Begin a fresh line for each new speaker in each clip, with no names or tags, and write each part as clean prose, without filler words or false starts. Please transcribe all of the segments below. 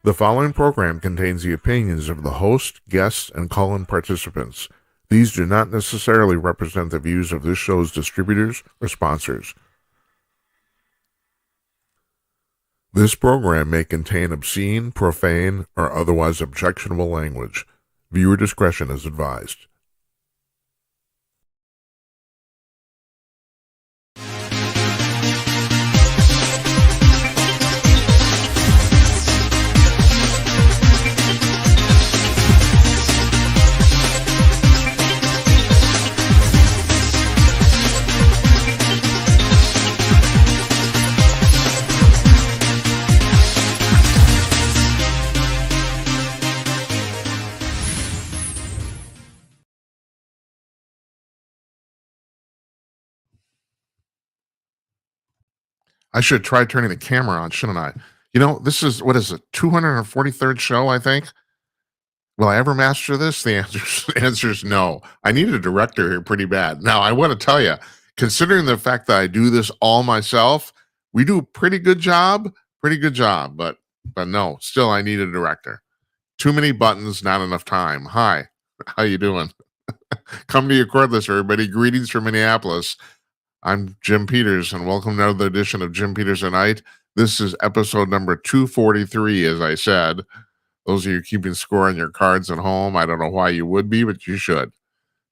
The following program contains the opinions of the host, guests, and call-in participants. These do not necessarily represent the views of this show's distributors or sponsors. This program may contain obscene, profane, or otherwise objectionable language. Viewer discretion is advised. I should try turning the camera on, shouldn't I? You know, this is, what is it, 243rd show, I think? Will I ever master this? The answer is no. I need a director here pretty bad. Now, I want to tell you, considering the fact that I do this all myself, we do a pretty good job, but no, still I need a director. Too many buttons, not enough time. Hi, how you doing? Come to your cordless, everybody. Greetings from Minneapolis. I'm Jim Peters, and welcome to another edition of Jim Peters at Night. This is episode number 243, as I said. Those of you keeping score on your cards at home, I don't know why you would be, but you should.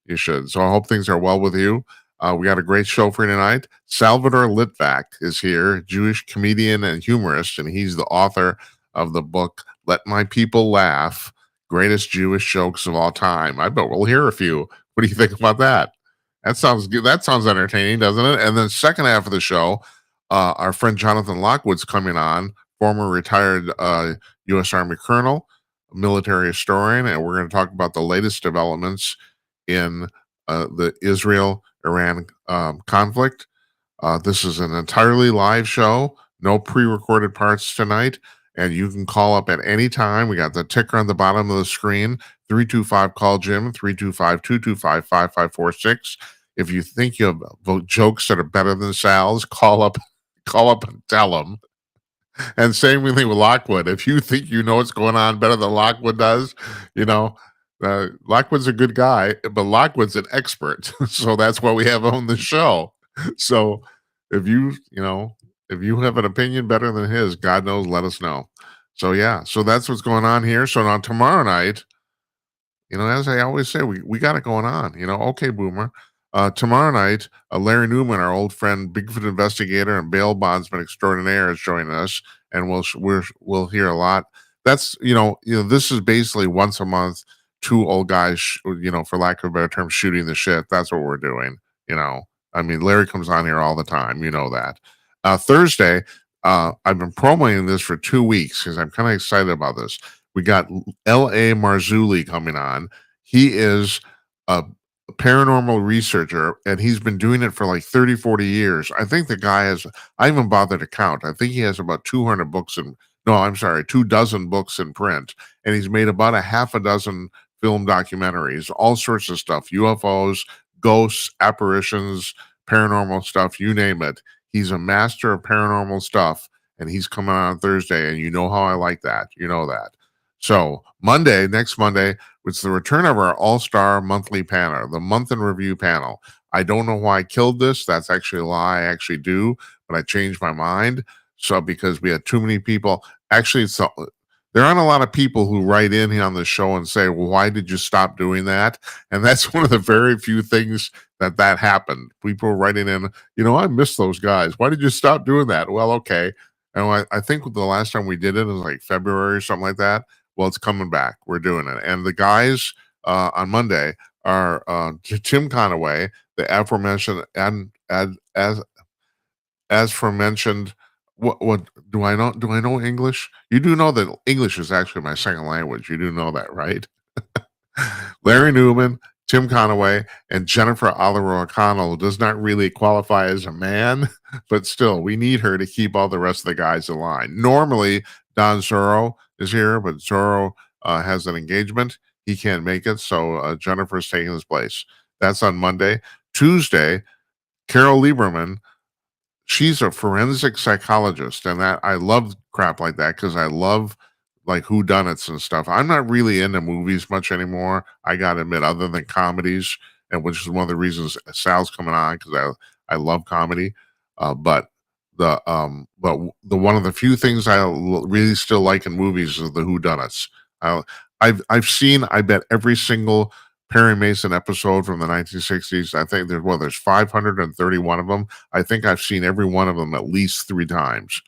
You should. So I hope things are well with you. We got a great show for you tonight. Salvador Litvak is here, Jewish comedian and humorist, and he's the author of the book, Let My People Laugh, Greatest Jewish Jokes of All Time. I bet we'll hear a few. What do you think about that? That sounds good. That sounds entertaining, doesn't it? And then second half of the show, our friend JONATHAN Lockwood's coming on, former retired U.S. Army colonel, military historian, and we're going to talk about the latest developments in the Israel-Iran conflict. This is an entirely live show, no pre-recorded parts tonight, and you can call up at any time. We got the ticker on the bottom of the screen, 325-CALL-JIM, 325-225-5546. If you think you have jokes that are better than Sal's, call up and tell them. And same thing with Lockwood. If you think you know what's going on better than Lockwood does, you know, Lockwood's a good guy, but Lockwood's an expert. So that's why we have on the show. So if if you have an opinion better than his, God knows, let us know. So yeah, so that's what's going on here. So now tomorrow night, as I always say, we got it going on. Okay, Boomer. Tomorrow night, Larry Newman, our old friend, Bigfoot investigator and bail bondsman extraordinaire, is joining us, and we'll hear a lot. That's this is basically once a month, two old guys, for lack of a better term, shooting the shit. That's what we're doing. I mean, Larry comes on here all the time. You know that. Thursday, I've been promoting this for 2 weeks because I'm kind of excited about this. We got L.A. Marzulli coming on. He is a paranormal researcher, and he's been doing it for like 30, 40 years. I think the guy I haven't bothered to count. I think he has about 200 books 24 books in print, and he's made about a half a dozen film documentaries, all sorts of stuff, UFOs, ghosts, apparitions, paranormal stuff, you name it. He's a master of paranormal stuff, and he's coming on Thursday, and you know how I like that. You know that. So next Monday, it's the return of our all-star monthly panel, the month in review panel. I don't know why I killed this. That's actually a lie. I actually do, but I changed my mind. So because we had too many people, actually, there aren't a lot of people who write in on the show and say, well, why did you stop doing that? And that's one of the very few things that happened. People writing in, I miss those guys. Why did you stop doing that? Well, okay. And I think the last time we did it was like February or something like that. Well, it's coming back. We're doing it. And the guys on Monday are Tim Conaway, the aforementioned, and as aforementioned. What do I know? Do I know English? You do know that English is actually my second language. You do know that, right? Larry Newman, Tim Conaway, and Jennifer Oliver O'Connell does not really qualify as a man, but still, we need her to keep all the rest of the guys in line. Normally, Don Zorro is here, but Zorro has an engagement. He can't make it, so Jennifer's taking his place. That's on Monday. Tuesday, Carol Lieberman. She's a forensic psychologist, and that I love crap like that because I love like whodunits and stuff. I'm not really into movies much anymore. I gotta admit, other than comedies, and which is one of the reasons Sal's coming on because I love comedy. But the one of the few things really still like in movies is the whodunits. I, I've seen, I bet, every single Perry Mason episode from the 1960s. I think there's 531 of them. I think I've seen every one of them at least 3 times.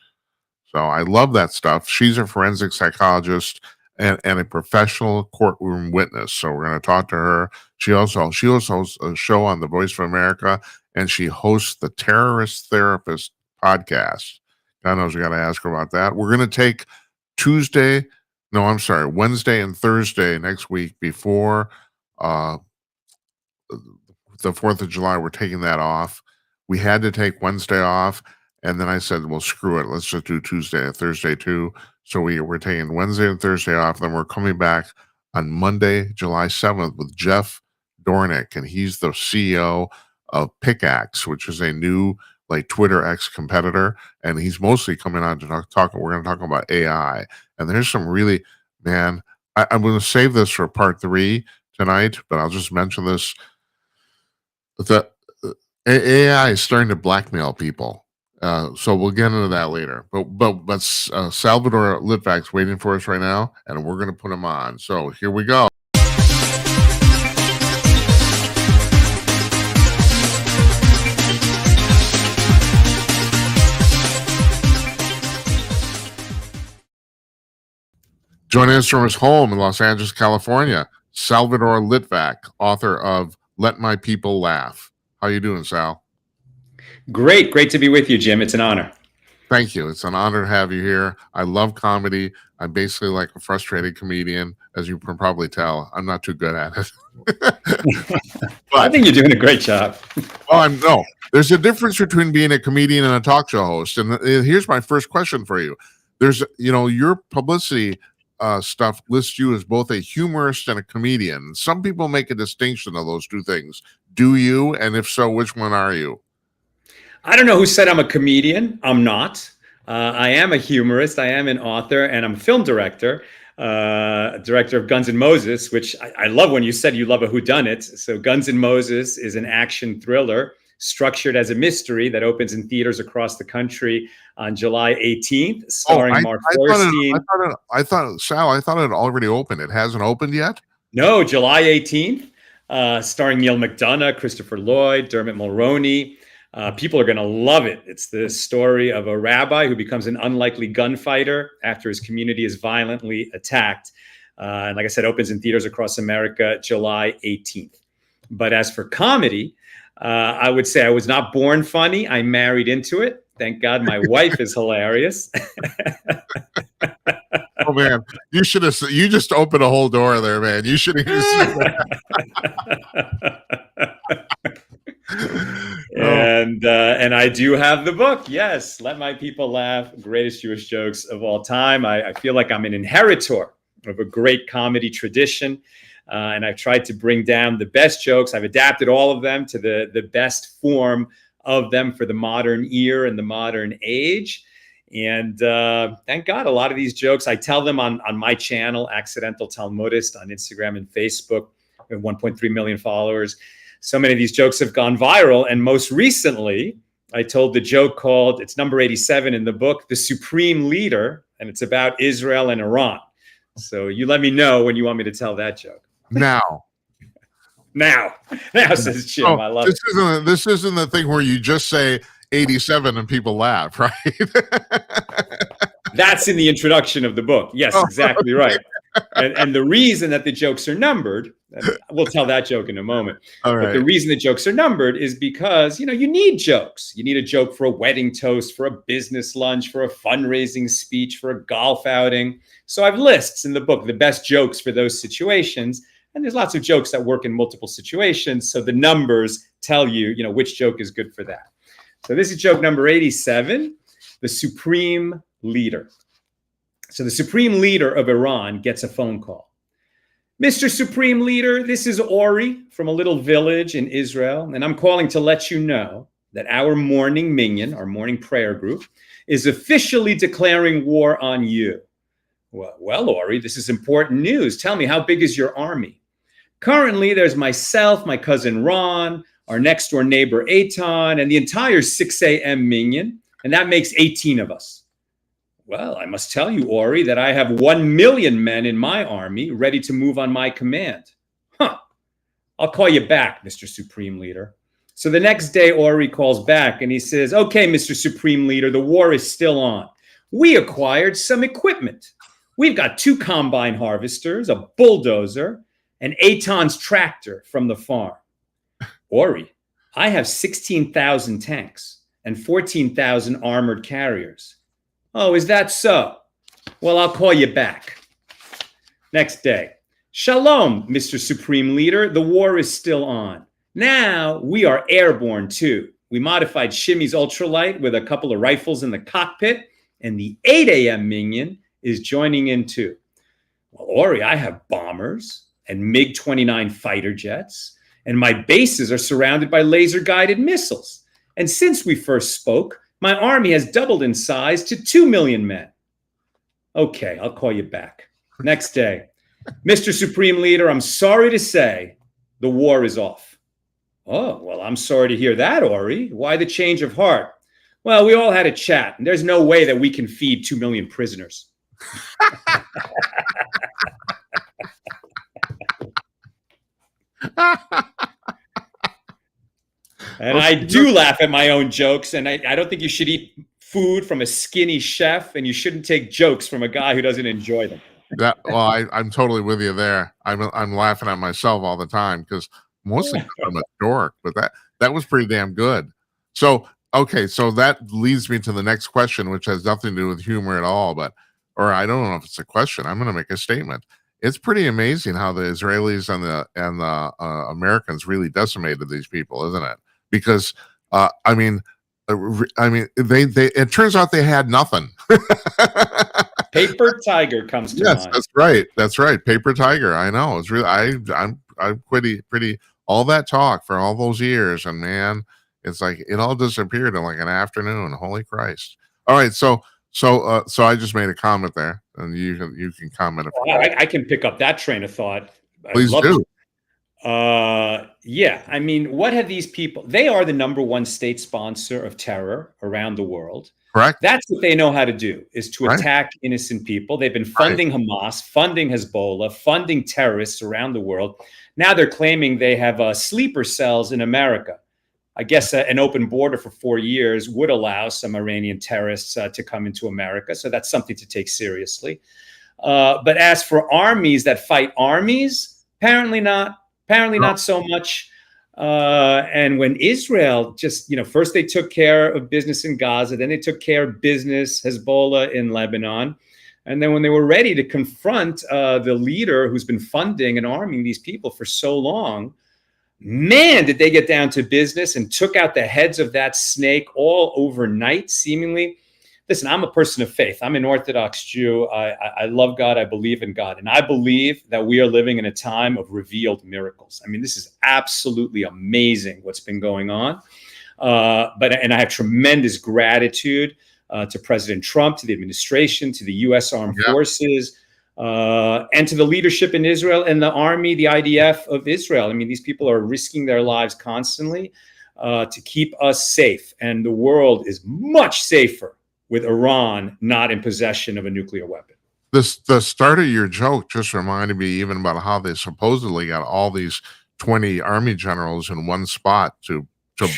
So I love that stuff. She's a forensic psychologist and a professional courtroom witness. So we're going to talk to her. She also hosts a show on the Voice of America, and she hosts the Terrorist Therapist podcast. God knows we got to ask her about that. We're going to take Wednesday and Thursday next week before the 4th of July. We're taking that off. We had to take Wednesday off, and then I said, well, screw it. Let's just do Tuesday and Thursday too. So we're taking Wednesday and Thursday off. Then we're coming back on Monday, July 7th with Jeff Dornick, and he's the CEO of Pickaxe, which is a new like Twitter X competitor. And he's mostly coming on to talk. We're going to talk about AI. And there's some really, man, I'm going to save this for part 3 tonight, but I'll just mention this. The AI is starting to blackmail people. So we'll get into that later. But Salvador Litvak's waiting for us right now, and we're going to put him on. So here we go. Joining us from his home in Los Angeles, California, Salvador Litvak, author of Let My People Laugh. How you doing, Sal?
Great to be with you, Jim. It's an honor.
Thank you. It's an honor to have you here. I love comedy. I'm basically like a frustrated comedian, as you can probably tell. I'm not too good at it.
But I think you're doing a great job.
No. There's a difference between being a comedian and a talk show host. And here's my first question for you. There's, your publicity stuff lists you as both a humorist and a comedian. Some people make a distinction of those two things. Do you? And if so, which one are you?
I don't know who said I'm a comedian. I'm not. I am a humorist. I am an author, and I'm a film director, director of Guns N' Moses, which I love when you said you love a whodunit. So Guns N' Moses is an action thriller structured as a mystery that opens in theaters across the country on July 18th, starring Mark Feuerstein.
Sal, I thought it already opened. It hasn't opened yet?
No, July 18th, starring Neil McDonough, Christopher Lloyd, Dermot Mulroney. People are going to love it. It's the story of a rabbi who becomes an unlikely gunfighter after his community is violently attacked. And like I said, opens in theaters across America, July 18th. But as for comedy, I would say I was not born funny. I married into it. Thank God my wife is hilarious.
Oh man, you just opened a whole door there, man. You should have said that.
And I do have the book. Yes, Let My People Laugh, greatest Jewish jokes of all time. I feel like I'm an inheritor of a great comedy tradition. And I've tried to bring down the best jokes. I've adapted all of them to the best form of them for the modern ear and the modern age. And thank God, a lot of these jokes, I tell them on my channel, Accidental Talmudist, on Instagram and Facebook. We have 1.3 million followers. So many of these jokes have gone viral. And most recently, I told the joke called, it's number 87 in the book, The Supreme Leader, and it's about Israel and Iran. So you let me know when you want me to tell that joke.
Now,
says Jim. I love it.
This isn't the thing where you just say 87 and people laugh, right?
That's in the introduction of the book. Yes, exactly right. And the reason that the jokes are numbered, we'll tell that joke in a moment.
All right.
But the reason the jokes are numbered is because, you need jokes. You need a joke for a wedding toast, for a business lunch, for a fundraising speech, for a golf outing. So I have lists in the book, the best jokes for those situations. And there's lots of jokes that work in multiple situations. So the numbers tell you, which joke is good for that. So this is joke number 87, the Supreme Leader. So the Supreme Leader of Iran gets a phone call. Mr. Supreme Leader, this is Ori from a little village in Israel, and I'm calling to let you know that our morning minyan, our morning prayer group, is officially declaring war on you. Well, Ori, this is important news. Tell me, how big is your army? Currently, there's myself, my cousin Ron, our next door neighbor Eitan, and the entire 6 a.m. minion, and that makes 18 of us. Well, I must tell you, Ori, that I have 1 million men in my army ready to move on my command. Huh. I'll call you back, Mr. Supreme Leader. So the next day, Ori calls back and he says, okay, Mr. Supreme Leader, the war is still on. We acquired some equipment. We've got 2 combine harvesters, a bulldozer, and Eitan's tractor from the farm. Ori, I have 16,000 tanks and 14,000 armored carriers. Oh, is that so? Well, I'll call you back. Next day. Shalom, Mr. Supreme Leader. The war is still on. Now we are airborne too. We modified Shimmy's ultralight with a couple of rifles in the cockpit, and the 8 a.m. minion is joining in too. Well, Ori, I have bombers and MiG-29 fighter jets, and my bases are surrounded by laser-guided missiles. And since we first spoke, my army has doubled in size to 2 million men. Okay, I'll call you back. Next day. Mr. Supreme Leader, I'm sorry to say the war is off. Oh, well, I'm sorry to hear that, Ori. Why the change of heart? Well, we all had a chat, and there's no way that we can feed 2 million prisoners. And I do laugh at my own jokes, and I don't think you should eat food from a skinny chef, and you shouldn't take jokes from a guy who doesn't enjoy them.
I'm totally with you there. I'm laughing at myself all the time because mostly I'm a dork, but that was pretty damn good. So okay, so that leads me to the next question, which has nothing to do with humor at all, or I don't know if it's a question. I'm going to make a statement. It's pretty amazing how the Israelis and the Americans really decimated these people, isn't it? Because I mean, they it turns out they had nothing.
Paper tiger comes to mind.
That's right. Paper tiger. I know. It's really I'm pretty all that talk for all those years, and man, it's like it all disappeared in like an afternoon. Holy Christ! All right, so I just made a comment there, and you can comment.
I can pick up that train of thought.
Please do.
Yeah, I mean, what have these people? They are the #1 state sponsor of terror around the world.
Correct.
That's what they know how to do, is to attack innocent people. They've been funding Hamas, funding Hezbollah, funding terrorists around the world. Now they're claiming they have sleeper cells in America. I guess an open border for 4 years would allow some Iranian terrorists to come into America. So that's something to take seriously. But as for armies that fight armies, apparently not so much. And when Israel just, first they took care of business in Gaza, then they took care of business, Hezbollah in Lebanon. And then when they were ready to confront the leader who's been funding and arming these people for so long, man, did they get down to business and took out the heads of that snake all overnight, seemingly. Listen, I'm a person of faith. I'm an Orthodox Jew. I love God. I believe in God. And I believe that we are living in a time of revealed miracles. I mean, this is absolutely amazing what's been going on. And I have tremendous gratitude to President Trump, to the administration, to the U.S. Armed Forces, and to the leadership in Israel and the army, the IDF of Israel. I mean, these people are risking their lives constantly to keep us safe. And the world is much safer with Iran not in possession of a nuclear weapon.
The start of your joke just reminded me even about how they supposedly got all these 20 army generals in one spot to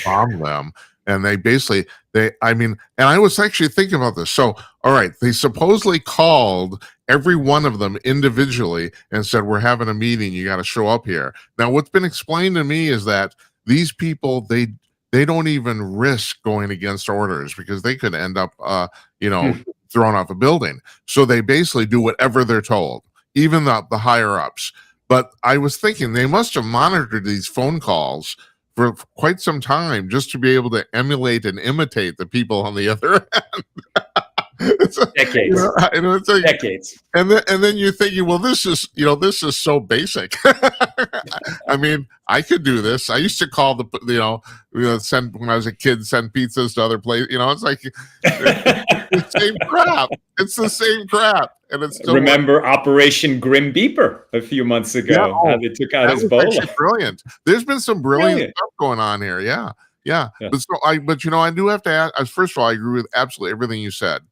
bomb them. And and I was actually thinking about this. So, all right, they supposedly called every one of them individually and said, we're having a meeting. You got to show up here. Now, what's been explained to me is that these people, they don't even risk going against orders because they could end up, thrown off a building. So they basically do whatever they're told, even the higher ups. But I was thinking they must have monitored these phone calls for quite some time just to be able to emulate and imitate the people on the other end. It's a-
Decades.
it's like,
Decades.
and then you're thinking, well, this is so basic. I mean, I could do this. I used to call send when I was a kid, send pizzas to other places. It's like the same crap. It's the same crap, and it's still
Remember Operation Grim Beeper a few months ago? How they took out
that was
Hezbollah.
actually brilliant. There's been some brilliant stuff going on here. Yeah. But I do have to ask. First of all, I agree with absolutely everything you said.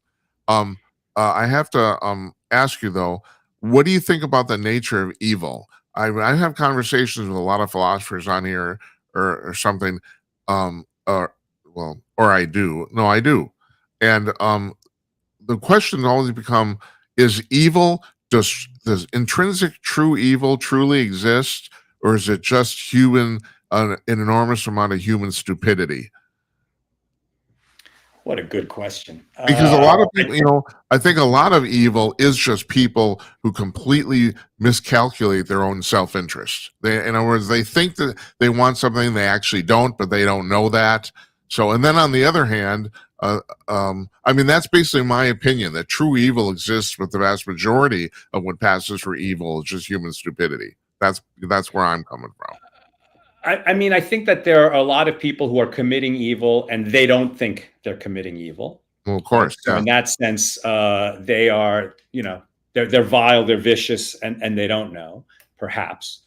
I have to ask you though, what do you think about the nature of evil? I have conversations with a lot of philosophers on here or something, or I do. No, I do. And the question always become: is evil, does intrinsic true evil truly exist, or is it just an enormous amount of human stupidity?
What a good question.
Because a lot of people, I think a lot of evil is just people who completely miscalculate their own self-interest. In other words, they think that they want something they actually don't, but they don't know that. So, and then on the other hand, I mean, that's basically my opinion, that true evil exists, but the vast majority of what passes for evil is just human stupidity. That's where I'm coming from.
I mean, I think that there are a lot of people who are committing evil and they don't think they're committing evil.
Well, of course.
So in that sense, they are, they're vile, they're vicious, and they don't know, perhaps.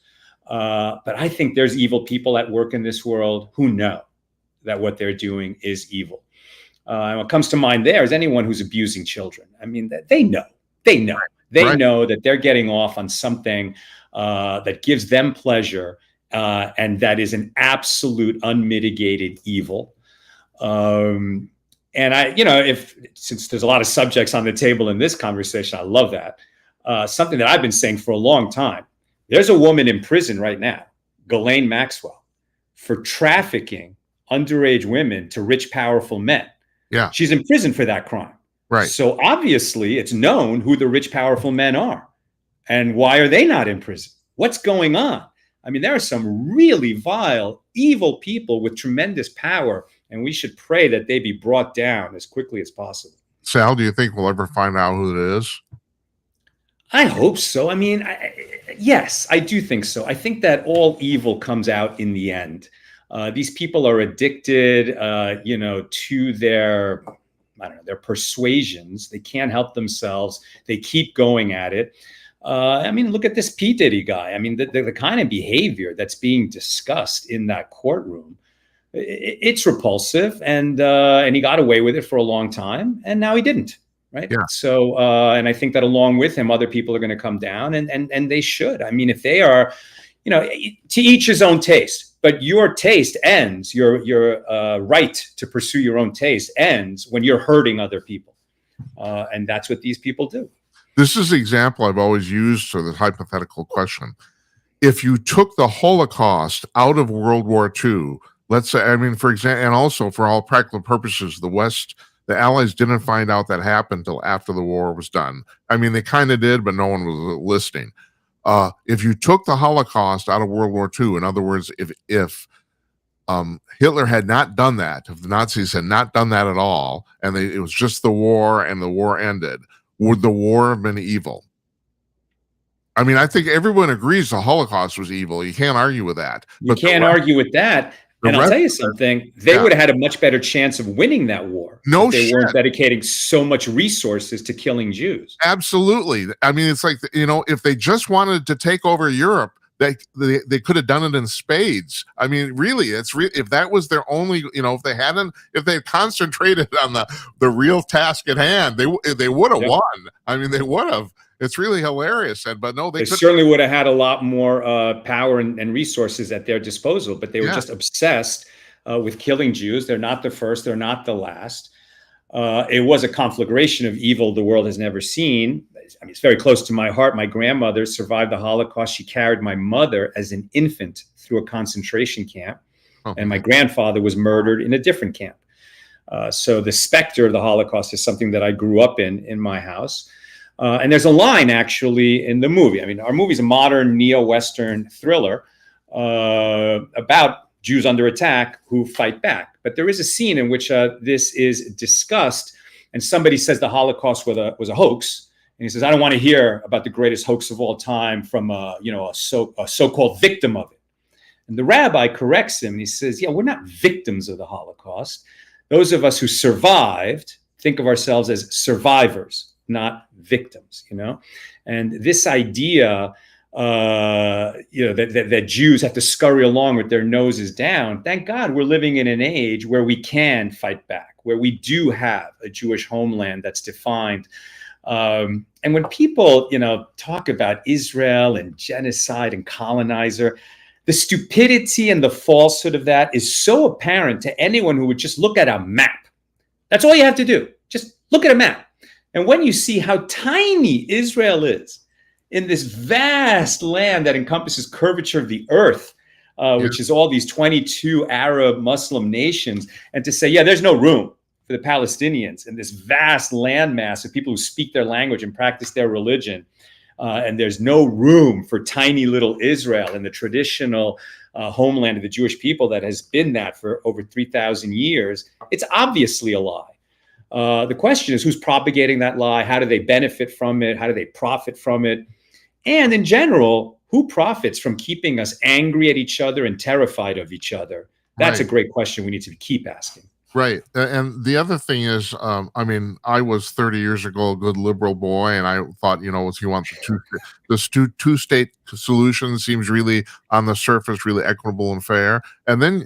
But I think there's evil people at work in this world who know that what they're doing is evil. And what comes to mind there is anyone who's abusing children. I mean, they know that they're getting off on something that gives them pleasure. And that is an absolute unmitigated evil. And since there's a lot of subjects on the table in this conversation, I love that. Something that I've been saying for a long time. There's a woman in prison right now, Ghislaine Maxwell, for trafficking underage women to rich, powerful men.
Yeah.
She's in prison for that crime.
Right.
So obviously it's known who the rich, powerful men are. And why are they not in prison? What's going on? I mean, there are some really vile, evil people with tremendous power, and we should pray that they be brought down as quickly as possible.
Sal, do you think we'll ever find out who it is?
I hope so. I mean, yes, I do think so. I think that all evil comes out in the end. These people are addicted, to their persuasions. They can't help themselves. They keep going at it. I mean, look at this P. Diddy guy. I mean, the kind of behavior that's being discussed in that courtroom, it's repulsive, and he got away with it for a long time, and now he didn't, right?
Yeah.
So, and I think that along with him, other people are going to come down, and they should. I mean, if they are, to each his own taste, but your taste ends, your right to pursue your own taste ends when you're hurting other people, and that's what these people do.
This is the example I've always used for the hypothetical question. If you took the Holocaust out of World War II, let's say, I mean, for example, and also for all practical purposes, the Allies didn't find out that happened until after the war was done. I mean, they kind of did, but no one was listening. If you took the Holocaust out of World War II, in other words, if Hitler had not done that, if the Nazis had not done that at all, and it was just the war and the war ended, would the war have been evil? I mean, I think everyone agrees the Holocaust was evil. You can't argue with that.
You can't argue with that. And I'll tell you something, they would have had a much better chance of winning that war if they weren't dedicating so much resources to killing Jews.
Absolutely. I mean, it's like, if they just wanted to take over Europe, they could have done it in spades. I mean, really, if that was their only, if they concentrated on the real task at hand, they would have won. I mean, they would have. It's really hilarious. But no,
they certainly would have had a lot more power and resources at their disposal, but they were just obsessed with killing Jews. They're not the first. They're not the last. It was a conflagration of evil the world has never seen. I mean, it's very close to my heart. My grandmother survived the Holocaust. She carried my mother as an infant through a concentration camp. And my grandfather was murdered in a different camp. So the specter of the Holocaust is something that I grew up in my house. And there's a line actually in the movie. I mean, our movie is a modern neo-Western thriller about Jews under attack who fight back. But there is a scene in which this is discussed. and somebody says the Holocaust was a hoax, and he says, I don't want to hear about the greatest hoax of all time from a so-called victim of it. And the rabbi corrects him and he says, yeah, we're not victims of the Holocaust. Those of us who survived think of ourselves as survivors, not victims, And this idea, that Jews have to scurry along with their noses down. Thank God we're living in an age where we can fight back, where we do have a Jewish homeland that's defined. And when people, talk about Israel and genocide and colonizer, the stupidity and the falsehood of that is so apparent to anyone who would just look at a map. That's all you have to do. Just look at a map. And when you see how tiny Israel is in this vast land that encompasses curvature of the earth, which is all these 22 Arab Muslim nations, and to say, yeah, there's no room for the Palestinians in this vast landmass of people who speak their language and practice their religion. And there's no room for tiny little Israel in the traditional homeland of the Jewish people that has been that for over 3,000 years. It's obviously a lie. The question is, who's propagating that lie? How do they benefit from it? How do they profit from it? And in general, who profits from keeping us angry at each other and terrified of each other? That's a great question we need to keep asking.
Right. And the other thing is, I was 30 years ago a good liberal boy, and I thought, you want this two-state solution seems really, on the surface, really equitable and fair. And then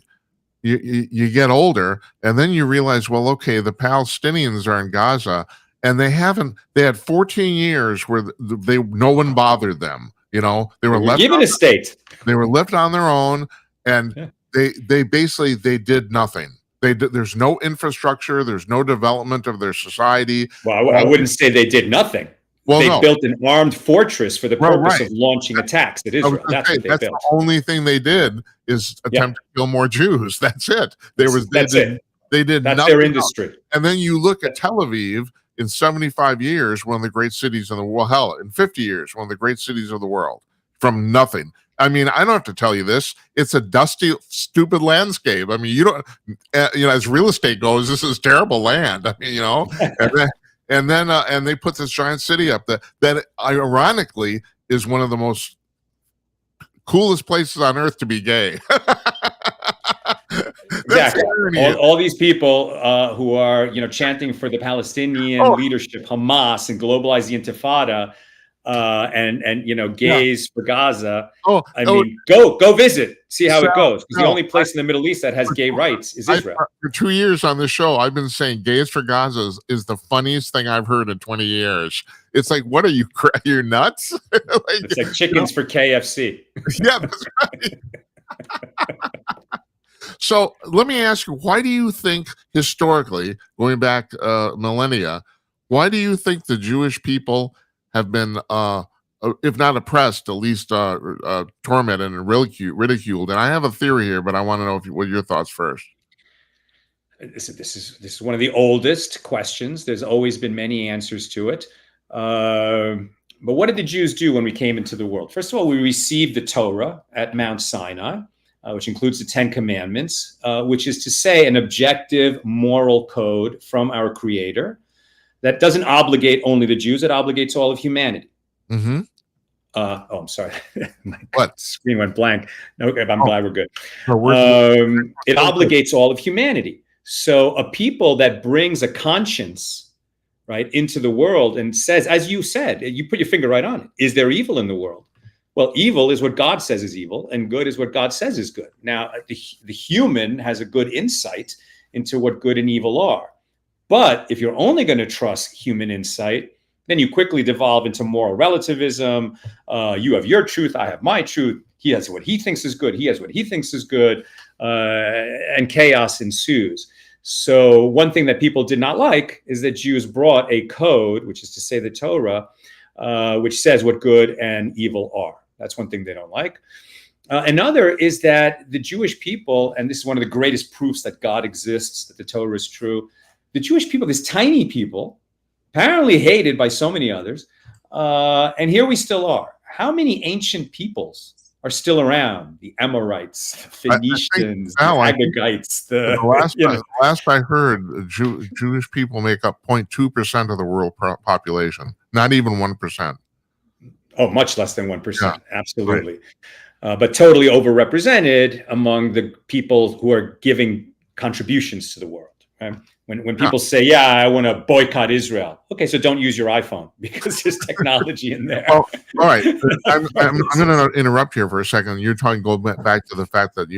you get older, and then you realize, well, okay, the Palestinians are in Gaza, and they had 14 years where no one bothered them. They were left
given a state.
They were left on their own, and they basically did nothing. There's no infrastructure. There's no development of their society.
Well, I wouldn't say they did nothing. Well, they built an armed fortress for the purpose of launching attacks at Israel. That's what they built.
The only thing they did is attempt to kill more Jews. That's it. They did
That's
nothing
their industry.
else. And then you look at Tel Aviv, in 75 years, one of the great cities in the world. Hell, in 50 years, one of the great cities of the world. From nothing. I don't have to tell you this. It's a dusty, stupid landscape. You don't, as real estate goes, this is terrible land. And they put this giant city up that ironically is one of the most coolest places on earth to be gay.
Exactly. All these people who are, chanting for the Palestinian leadership, Hamas, and globalize the Intifada. And gays for Gaza. Go visit, see how it goes. Because the only place in the Middle East that has gay rights is Israel.
For 2 years on this show, I've been saying gays for Gaza is the funniest thing I've heard in 20 years. It's like, what are you? You're nuts?
It's like chickens for KFC.
Yeah, that's right. So let me ask you, why do you think historically, going back millennia, why do you think the Jewish people have been, if not oppressed, at least tormented and ridiculed? And I have a theory here, but I want to know what your thoughts first.
This is one of the oldest questions. There's always been many answers to it. But what did the Jews do when we came into the world? First of all, we received the Torah at Mount Sinai, which includes the 10 Commandments, which is to say an objective moral code from our Creator that doesn't obligate only the Jews, it obligates all of humanity.
Mm-hmm.
I'm sorry. My screen went blank. No, I'm glad we're good. It obligates all of humanity. So a people that brings a conscience, right, into the world and says, as you said, you put your finger right on it. Is there evil in the world? Well, evil is what God says is evil, and good is what God says is good. Now, the human has a good insight into what good and evil are. But if you're only going to trust human insight, then you quickly devolve into moral relativism. You have your truth, I have my truth. He has what he thinks is good. He has what he thinks is good. And chaos ensues. So one thing that people did not like is that Jews brought a code, which is to say the Torah, which says what good and evil are. That's one thing they don't like. Another is that the Jewish people, and this is one of the greatest proofs that God exists, that the Torah is true, the Jewish people, this tiny people, apparently hated by so many others, and here we still are. How many ancient peoples
I
still around. The Amorites, the
think,
Phoenicians, the
Al, I think
Agagites,
the last I heard, Jewish people make up 0.2% of the world population, not even 1%.
Oh, much less than 1%.
Yeah, right.
Absolutely. But totally overrepresented among the people who are giving contributions to the world. Right? When people say, yeah, I want to boycott Israel. Okay, so don't use your iPhone because there's technology in there.
Well, all right. I'm going to interrupt here for a second. You're talking, go back to the fact that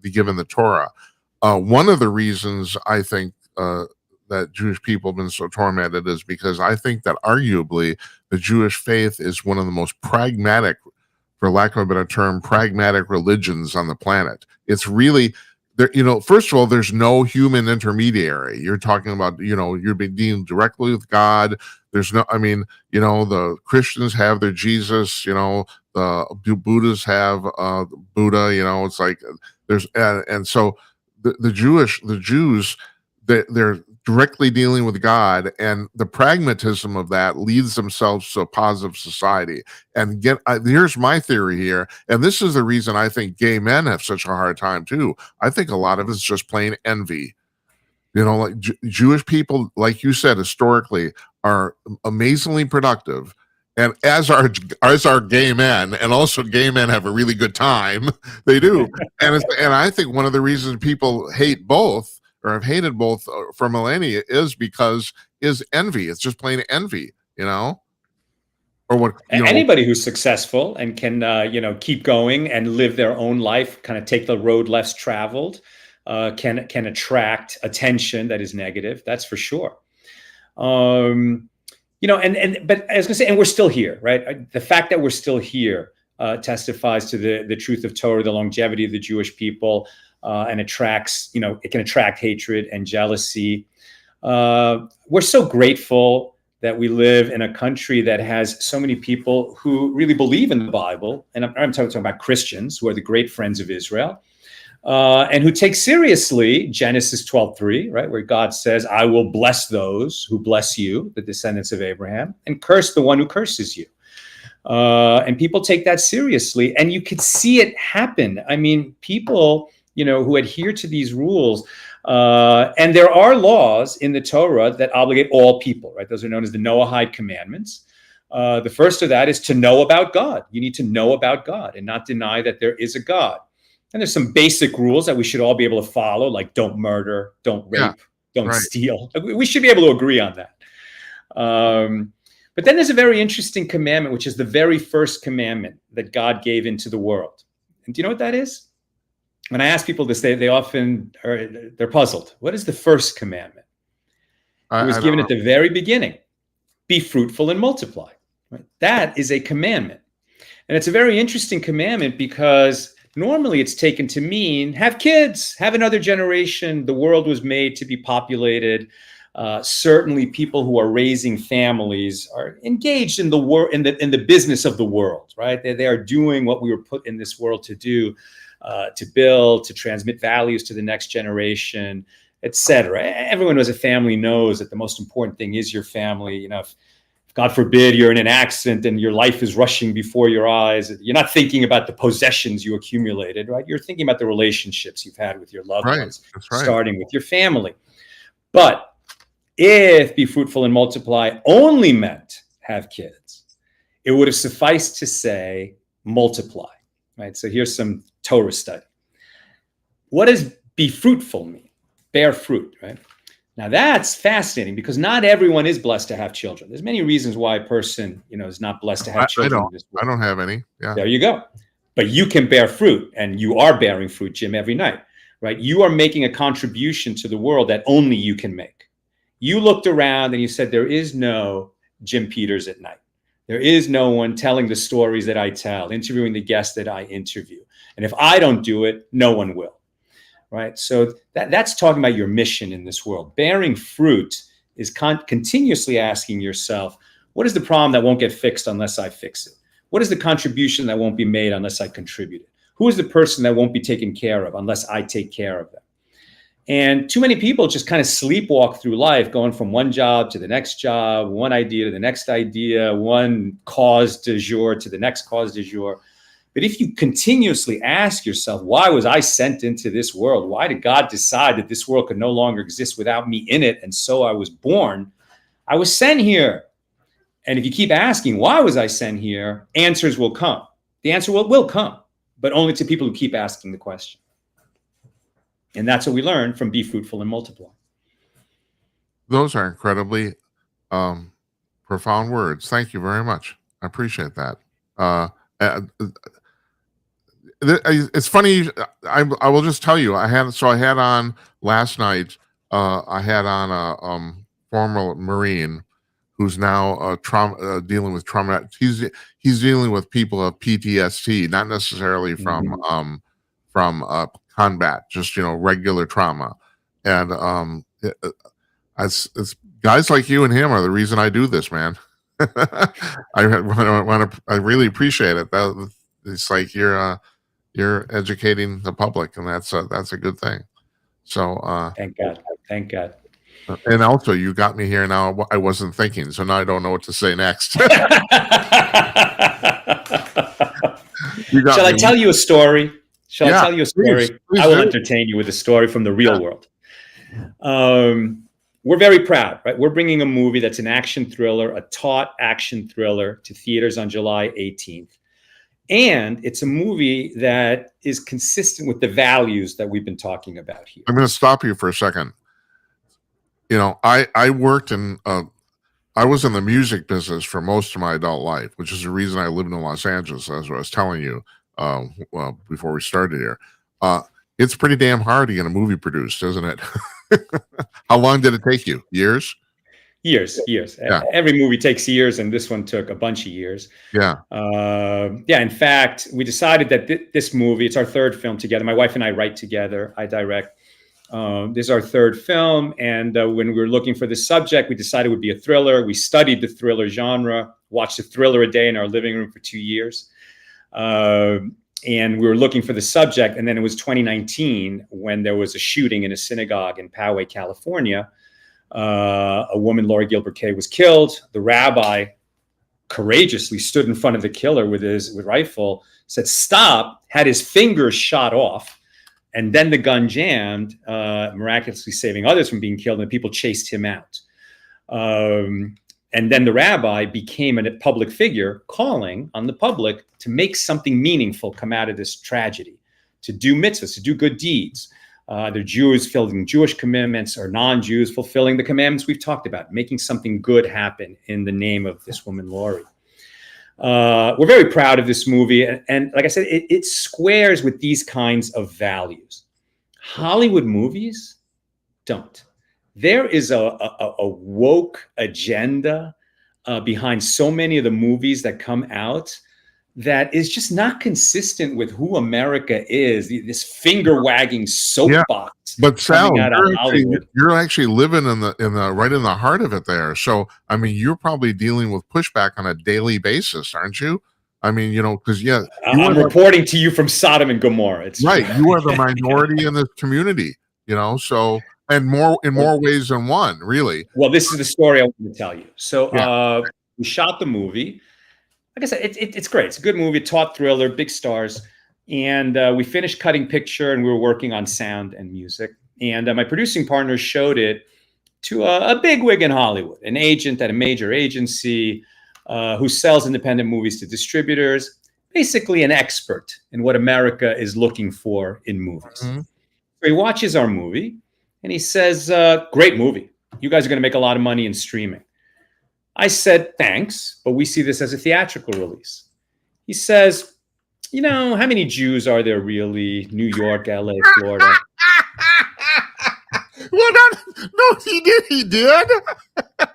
given the Torah. One of the reasons I think that Jewish people have been so tormented is because I think that arguably the Jewish faith is one of the most pragmatic, for lack of a better term, pragmatic religions on the planet. It's really there. First of all, there's no human intermediary. You're talking about, you're being dealing directly with God. There's no, the Christians have their Jesus, the Buddhists have Buddha, it's like there's, and so the Jews, they're directly dealing with God, and the pragmatism of that leads themselves to a positive society. And here's my theory here, and this is the reason I think gay men have such a hard time too. I think a lot of it's just plain envy. Like Jewish people, like you said, historically are amazingly productive, and as are gay men, and also gay men have a really good time. They do, and I think one of the reasons people hate both, or have hated both for millennia, is envy. It's just plain envy, or what
anybody who's successful and can keep going and live their own life, kind of take the road less traveled, can attract attention that is negative. That's for sure. But I was gonna say, and we're still here, right? The fact that we're still here testifies to the truth of Torah, the longevity of the Jewish people, and attracts, it can attract hatred and jealousy. We're so grateful that we live in a country that has so many people who really believe in the Bible. And I'm talking about Christians who are the great friends of Israel, and who take seriously Genesis 12:3, right, where God says, I will bless those who bless you, the descendants of Abraham, and curse the one who curses you. And people take that seriously, and you could see it happen. I mean, people, who adhere to these rules, and there are laws in the Torah that obligate all people, right? Those are known as the Noahide commandments. The first of that is to know about God. You need to know about God and not deny that there is a God. And there's some basic rules that we should all be able to follow, like don't murder, don't rape, don't steal. We should be able to agree on that. But then there's a very interesting commandment, which is the very first commandment that God gave into the world. And do you know what that is? When I ask people this, they often they're puzzled. What is the first commandment? It was given at the very beginning. Be fruitful and multiply. Right? That is a commandment. And it's a very interesting commandment because normally it's taken to mean have kids, have another generation. The world was made to be populated. Certainly people who are raising families are engaged in the business of the world, right? They are doing what we were put in this world to do, to build, to transmit values to the next generation, etc. Everyone who has a family knows that the most important thing is your family. If God forbid you're in an accident and your life is rushing before your eyes, you're not thinking about the possessions you accumulated, right? You're thinking about the relationships you've had with your loved ones, starting with your family. But if be fruitful and multiply only meant have kids, it would have sufficed to say multiply, right? So here's some Torah study. What does be fruitful mean? Bear fruit, right? Now that's fascinating because not everyone is blessed to have children. There's many reasons why a person, is not blessed to have children.
I don't have any. Yeah.
There you go. But you can bear fruit, and you are bearing fruit, Jim, every night, right? You are making a contribution to the world that only you can make. You looked around and you said, there is no Jim Peters at night. There is no one telling the stories that I tell, interviewing the guests that I interview. And if I don't do it, no one will. Right. So that's talking about your mission in this world. Bearing fruit is continuously asking yourself, what is the problem that won't get fixed unless I fix it? What is the contribution that won't be made unless I contribute it? Who is the person that won't be taken care of unless I take care of them? And too many people just kind of sleepwalk through life, going from one job to the next job, one idea to the next idea, one cause du jour to the next cause du jour. But if you continuously ask yourself, why was I sent into this world? Why did God decide that this world could no longer exist without me in it? And so I was born. I was sent here. And if you keep asking, why was I sent here? Answers will come. The answer will come, but only to people who keep asking the question. And that's what we learned from Be Fruitful and Multiply.
Those are incredibly profound words. Thank you very much. I appreciate that. It's funny. I will just tell you. I had on last night. I had on a former Marine who's now dealing with trauma. He's dealing with people of PTSD, not necessarily from combat, just regular trauma. And it's guys like you and him are the reason I do this, man. I really appreciate it. It's like you're educating the public, and that's a good thing. So
thank God.
And also, you got me here now. I wasn't thinking, so now I don't know what to say next.
Shall I tell you a story? Shall I tell you a story?
Please
I will entertain you with a story from the real world. We're very proud, right? We're bringing a movie that's an action thriller, a taut action thriller, to theaters on July 18th. And it's a movie that is consistent with the values that we've been talking about here.
I'm going to stop you for a second. I worked in, I was in the music business for most of my adult life, which is the reason I lived in Los Angeles, as I was telling you before we started here. It's pretty damn hard to get a movie produced, isn't it? How long did it take you? Years?
Years. Yeah. Every movie takes years, and this one took a bunch of years.
Yeah.
In fact, we decided that this movie, it's our third film together. My wife and I write together. I direct. This is our third film, and when we were looking for the subject, we decided it would be a thriller. We studied the thriller genre, watched a thriller a day in our living room for 2 years. And we were looking for the subject, and then it was 2019 when there was a shooting in a synagogue in Poway, California. A woman, Laurie Gilbert Kay, was killed. The rabbi courageously stood in front of the killer with his rifle, said, "Stop," had his fingers shot off, and then the gun jammed, miraculously saving others from being killed, and people chased him out. And then the rabbi became a public figure, calling on the public to make something meaningful come out of this tragedy, to do mitzvahs, to do good deeds. They're Jews fulfilling Jewish commandments, or non-Jews fulfilling the commandments we've talked about, making something good happen in the name of this woman, Laurie. We're very proud of this movie. And like I said, it squares with these kinds of values. Hollywood movies don't. There is a woke agenda behind so many of the movies that come out that is just not consistent with who America is. This finger-wagging soapbox.
Yeah. But Sal, you're actually living in the right in the heart of it there. So I mean, you're probably dealing with pushback on a daily basis, aren't you? I mean, because
I'm reporting to you from Sodom and Gomorrah. It's
right. You are the minority in this community. So. And in more ways than one, really.
Well, this is the story I want to tell you. So we shot the movie. Like I said, it's great. It's a good movie, taut thriller, big stars. And we finished cutting picture, and we were working on sound and music. And my producing partner showed it to a bigwig in Hollywood, an agent at a major agency who sells independent movies to distributors, basically an expert in what America is looking for in movies. Mm-hmm. So he watches our movie. And he says, "Great movie. You guys are going to make a lot of money in streaming." I said, "Thanks, but we see this as a theatrical release." He says, "How many Jews are there really? New York, LA, Florida."
No, he did.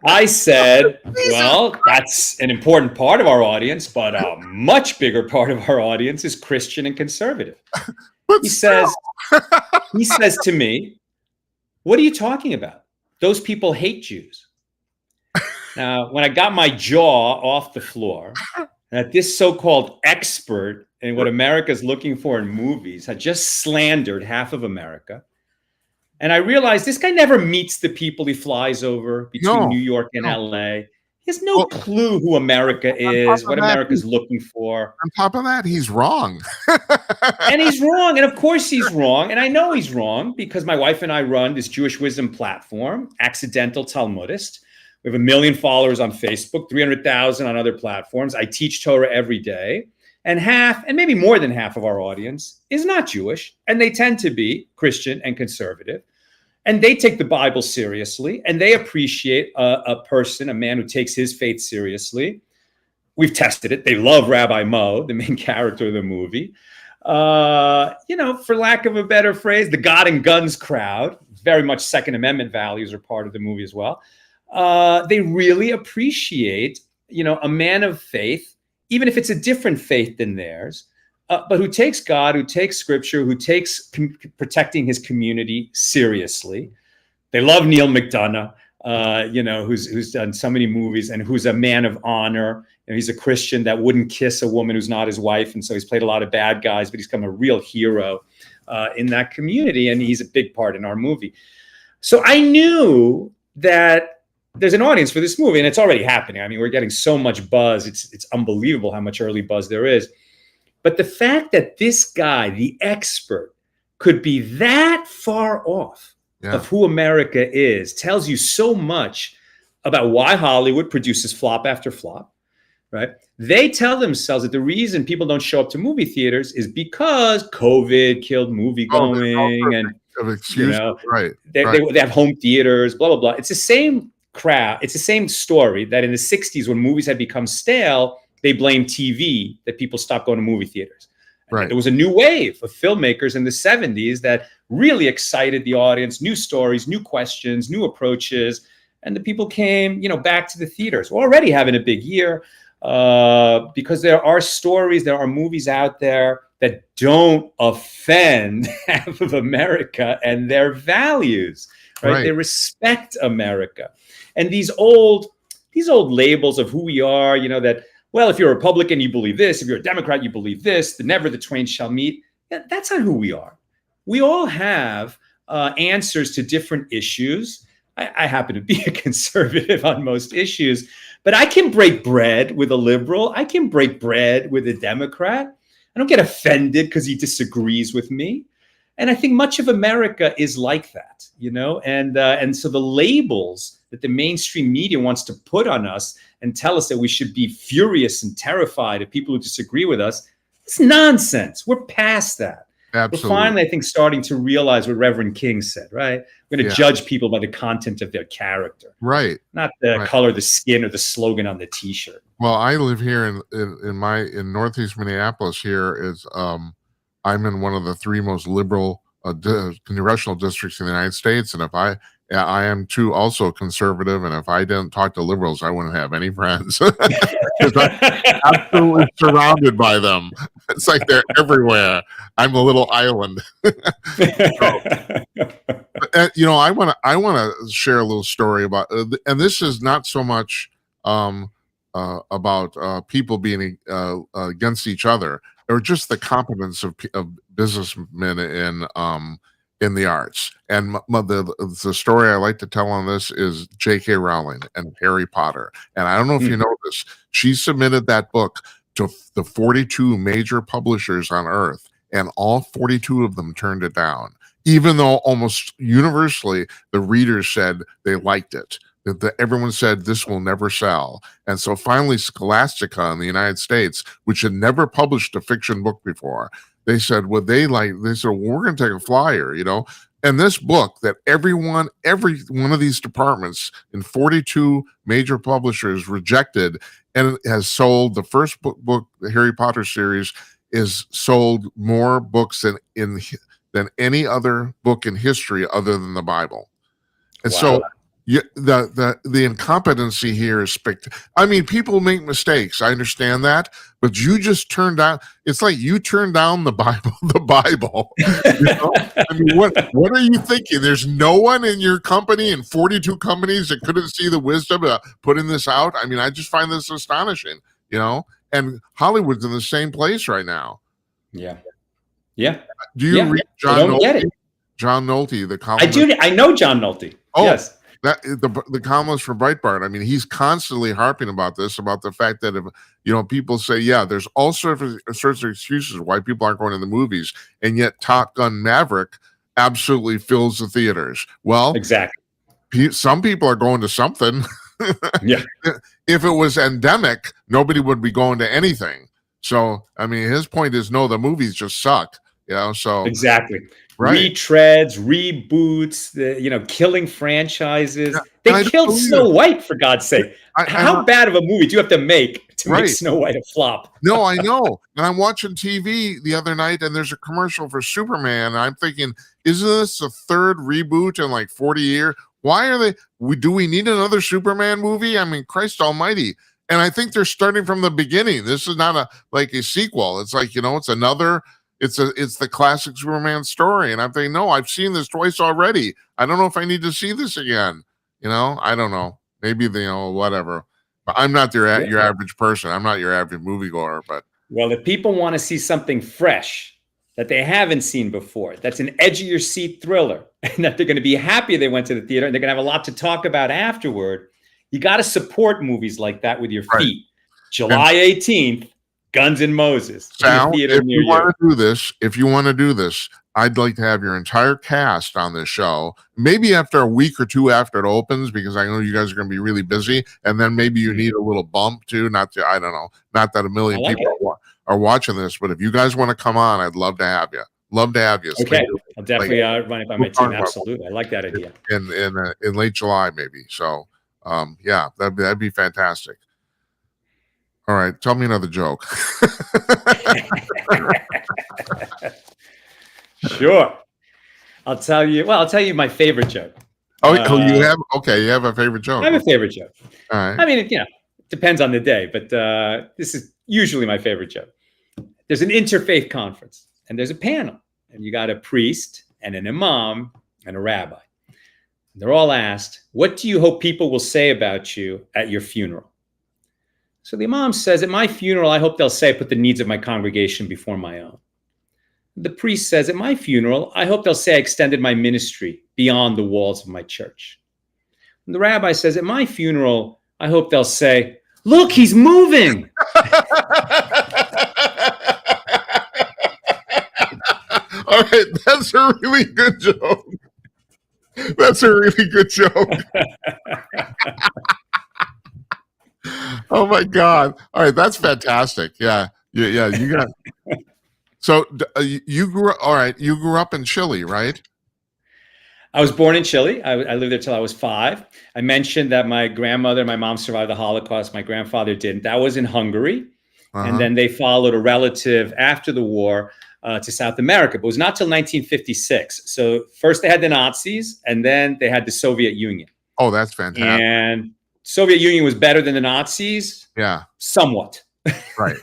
I said, "Well, that's an important part of our audience, but a much bigger part of our audience is Christian and conservative." He says to me, "What are you talking about? Those people hate Jews." Now, when I got my jaw off the floor, that this so-called expert in what America's looking for in movies had just slandered half of America, and I realized this guy never meets the people he flies over between New York and LA. He has no clue who America is, what America's looking for.
On top of that, he's wrong.
And he's wrong. And of course he's wrong. And I know he's wrong because my wife and I run this Jewish wisdom platform, Accidental Talmudist. We have 1 million followers on Facebook, 300,000 on other platforms. I teach Torah every day. And half, and maybe more than half of our audience is not Jewish. And they tend to be Christian and conservative. And they take the Bible seriously. And they appreciate a person, a man who takes his faith seriously. We've tested it. They love Rabbi Mo, the main character of the movie. For lack of a better phrase, the God and Guns crowd, very much Second Amendment values are part of the movie as well. They really appreciate, a man of faith, even if it's a different faith than theirs, but who takes God, who takes scripture, who takes protecting his community seriously. They love Neil McDonough, who's done so many movies and who's a man of honor. He's a Christian that wouldn't kiss a woman who's not his wife. And so he's played a lot of bad guys, but he's become a real hero in that community. And he's a big part in our movie. So I knew that there's an audience for this movie, and it's already happening. I mean, we're getting so much buzz. It's unbelievable how much early buzz there is. But the fact that this guy, the expert, could be that far off of who America is tells you so much about why Hollywood produces flop after flop, right? They tell themselves that the reason people don't show up to movie theaters is because COVID killed movie going, and they have home theaters, blah, blah, blah. It's the same crowd. It's the same story that in the 60s when movies had become stale, they blamed TV that people stopped going to movie theaters. Right. There was a new wave of filmmakers in the 70s that really excited the audience, new stories, new questions, new approaches. And the people came, back to the theaters. We're already having a big year because there are stories, there are movies out there that don't offend half of America and their values, right? They respect America. And these old labels of who we are, that, well, if you're a Republican, you believe this. If you're a Democrat, you believe this. Never the twain shall meet. That's not who we are. We all have answers to different issues. I happen to be a conservative on most issues, but I can break bread with a liberal. I can break bread with a Democrat. I don't get offended because he disagrees with me. And I think much of America is like that, and so the labels that the mainstream media wants to put on us and tell us that we should be furious and terrified of people who disagree with us, it's nonsense. We're past that. Absolutely. We're finally, I think, starting to realize what Reverend King said, right? We're going to judge people by the content of their character.
Right.
Not the color of the skin or the slogan on the T-shirt.
Well, I live here in Northeast Minneapolis. Here is I'm in one of the 3 most liberal congressional districts in the United States. And if I am too also conservative, and if I didn't talk to liberals, I wouldn't have any friends. Because I'm absolutely surrounded by them. It's like they're everywhere. I'm a little island. I want to share a little story about, and this is not so much about people being against each other, or just the competence of businessmen in the arts. And the story I like to tell on this is J.K. Rowling and Harry Potter. And I don't know if you know this. She submitted that book to the 42 major publishers on Earth, and all 42 of them turned it down, even though almost universally the readers said they liked it. Everyone said this will never sell. And so finally Scholastica in the United States, which had never published a fiction book before, they said, we're going to take a flyer, And this book that every one of these departments in 42 major publishers rejected, and it has sold, the first book, the Harry Potter series, is sold more books than any other book in history other than the Bible. And so the incompetency here is spectacular. I mean, people make mistakes. I understand that, but you just turned down. It's like you turned down the Bible. I mean, what are you thinking? There's no one in your company, in 42 companies, that couldn't see the wisdom of putting this out. I mean, I just find this astonishing. And Hollywood's in the same place right now. Yeah. Do you read John Nolte? John Nolte, the columnist?
I know John Nolte.
Oh,
yes.
that the columnist for Breitbart. I mean, he's constantly harping about this, about the fact that if people say, yeah, there's all sorts of excuses why people aren't going to the movies, and yet Top Gun Maverick absolutely fills the theaters. Well,
Exactly.
some people are going to something.
Yeah.
If it was endemic, nobody would be going to anything. So, I mean, his point is, no, the movies just suck. So
Exactly.
right.
Retreads, reboots, killing franchises.
Yeah,
They killed Snow White, for God's sake. How bad of a movie do you have to make make Snow White a flop?
No, I know. And I'm watching TV the other night, and there's a commercial for Superman. And I'm thinking, isn't this the third reboot in like 40 years? Why are do we need another Superman movie? I mean, Christ almighty. And I think they're starting from the beginning. This is not a sequel. It's like, it's another, it's the classic Superman story. And I'm thinking, no, I've seen this twice already. I don't know if I need to see this again. I don't know. Maybe whatever. But I'm not your average person. I'm not your average moviegoer. But
well, if people want to see something fresh that they haven't seen before, that's an edge of your seat thriller, and that they're going to be happy they went to the theater, and they're going to have a lot to talk about afterward, you got to support movies like that with your feet. July 18th, Guns N' Moses.
Sal, if you want to do this, I'd like to have your entire cast on this show, maybe after a week or two after it opens, because I know you guys are going to be really busy, and then maybe you need a little bump too. I don't know, not that a million people are watching this, but if you guys want to come on, I'd love to have you.
Okay, I'll definitely run it by my team. Absolutely, I like that idea.
In late July, maybe. So, yeah, that'd be fantastic. All right, tell me another joke.
Sure. I'll tell you my favorite joke.
You have a favorite joke.
I have a favorite joke.
All right.
I mean, it depends on the day, but this is usually my favorite joke. There's an interfaith conference, and there's a panel, and you got a priest and an imam and a rabbi. They're all asked, what do you hope people will say about you at your funeral? So the imam says, at my funeral, I hope they'll say I put the needs of my congregation before my own. The priest says, at my funeral, I hope they'll say I extended my ministry beyond the walls of my church. And the rabbi says, at my funeral, I hope they'll say, look, he's moving.
All right, that's a really good joke. Oh my God! All right, that's fantastic. Yeah. You got. So you grew up. All right, you grew up in Chile, right?
I was born in Chile. I lived there till I was 5. I mentioned that my grandmother and my mom survived the Holocaust. My grandfather didn't. That was in Hungary. And then they followed a relative after the war to South America. But it was not till 1956. So first they had the Nazis, and then they had the Soviet Union.
Oh, that's fantastic.
And Soviet Union was better than the Nazis.
Yeah.
Somewhat.
Right.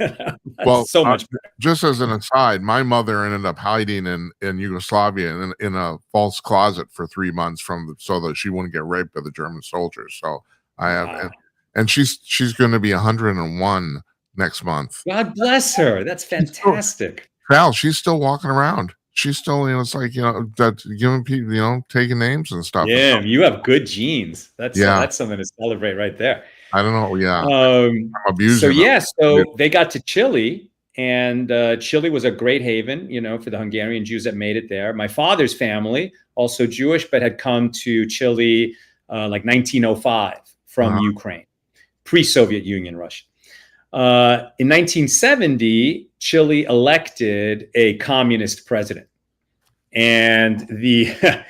Well,
so much better.
Just as an aside, my mother ended up hiding in Yugoslavia in a false closet for 3 months so that she wouldn't get raped by the German soldiers. So I have, and she's going to be 101 next month.
God bless her. That's fantastic.
Val, she's still walking around. She's still, it's like, giving people, taking names and stuff.
Yeah, you have good genes. That's something to celebrate right there.
I don't know. Yeah. I'm abusing
so they got to Chile, and Chile was a great haven, for the Hungarian Jews that made it there. My father's family, also Jewish, but had come to Chile like 1905 from Ukraine, pre-Soviet Union Russia. In 1970, Chile elected a communist president, and the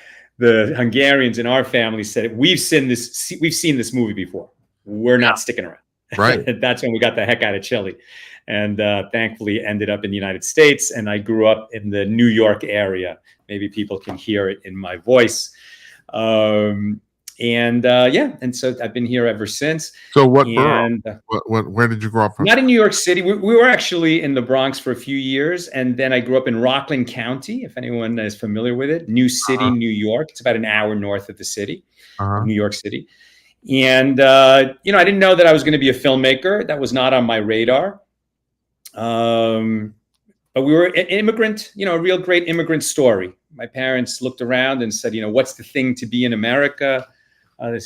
Hungarians in our family said, we've seen this movie before. We're not sticking around.
Right.
That's when we got the heck out of Chile, and thankfully ended up in the United States. And I grew up in the New York area. Maybe people can hear it in my voice. And so I've been here ever since.
So what borough? Where did you grow up from?
Not in New York City. We were actually in the Bronx for a few years, and then I grew up in Rockland County, if anyone is familiar with it. New City, New York. It's about an hour north of the city, New York City. And, I didn't know that I was going to be a filmmaker. That was not on my radar. But we were an immigrant, a real great immigrant story. My parents looked around and said, what's the thing to be in America?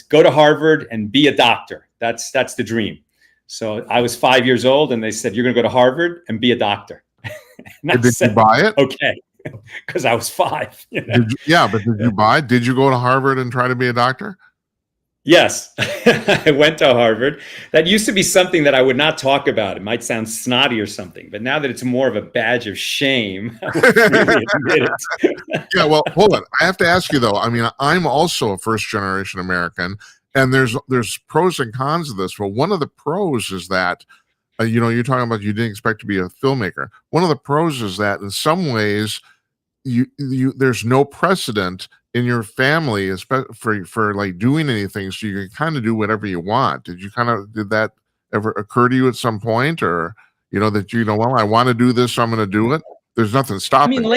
Go to Harvard and be a doctor. That's the dream. So I was 5 years old, and they said, you're going to go to Harvard and be a doctor.
And did you buy it?
Okay, because I was 5. You know?
But did you buy? Did you go to Harvard and try to be a doctor?
Yes, I went to Harvard. That used to be something that I would not talk about. It might sound snotty or something, but now that it's more of a badge of shame, I would really admit it.
Yeah, well, hold on. I have to ask you though. I mean, I'm also a first generation American, and there's pros and cons of this. Well, one of the pros is that you're talking about you didn't expect to be a filmmaker. One of the pros is that in some ways, there's no precedent in your family, especially for like doing anything, so you can kind of do whatever you want. Did that ever occur to you at some point, or that well, I want to do this, so I'm going to do it? There's nothing stopping.
I mean,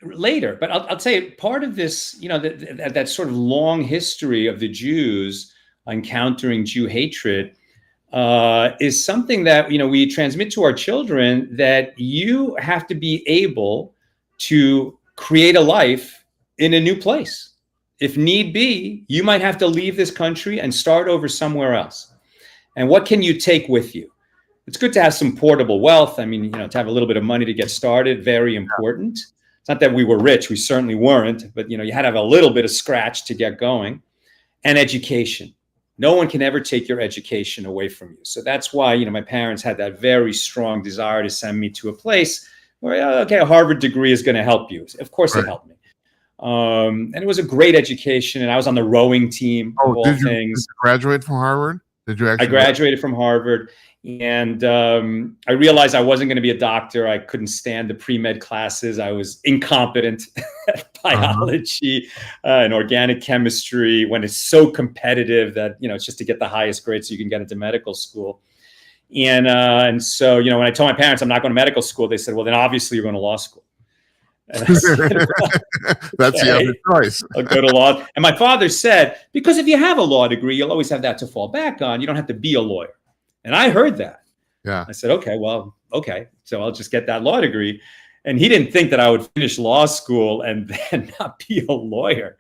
later, but I'll tell you, part of this, that sort of long history of the Jews encountering Jew hatred is something that we transmit to our children, that you have to be able to create a life in a new place. If need be, you might have to leave this country and start over somewhere else. And what can you take with you? It's good to have some portable wealth. I mean, to have a little bit of money to get started, very important. It's not that we were rich, we certainly weren't, but you had to have a little bit of scratch to get going. And education. No one can ever take your education away from you. So that's why, my parents had that very strong desire to send me to a place where, okay, a Harvard degree is going to help you. Of course, It helped me. And it was a great education, and I was on the rowing team.
Did you graduate from Harvard? Did you actually?
I graduated from Harvard, and I realized I wasn't going to be a doctor. I couldn't stand the pre-med classes. I was incompetent at biology and organic chemistry, when it's so competitive that it's just to get the highest grade so you can get into medical school. And so when I told my parents I'm not going to medical school, they said, well, then obviously you're going to law school. Said,
that's the other choice.
I'll go to law. And my father said, because if you have a law degree, you'll always have that to fall back on. You don't have to be a lawyer. And I heard that.
Yeah.
I said, okay. So I'll just get that law degree. And he didn't think that I would finish law school and then not be a lawyer.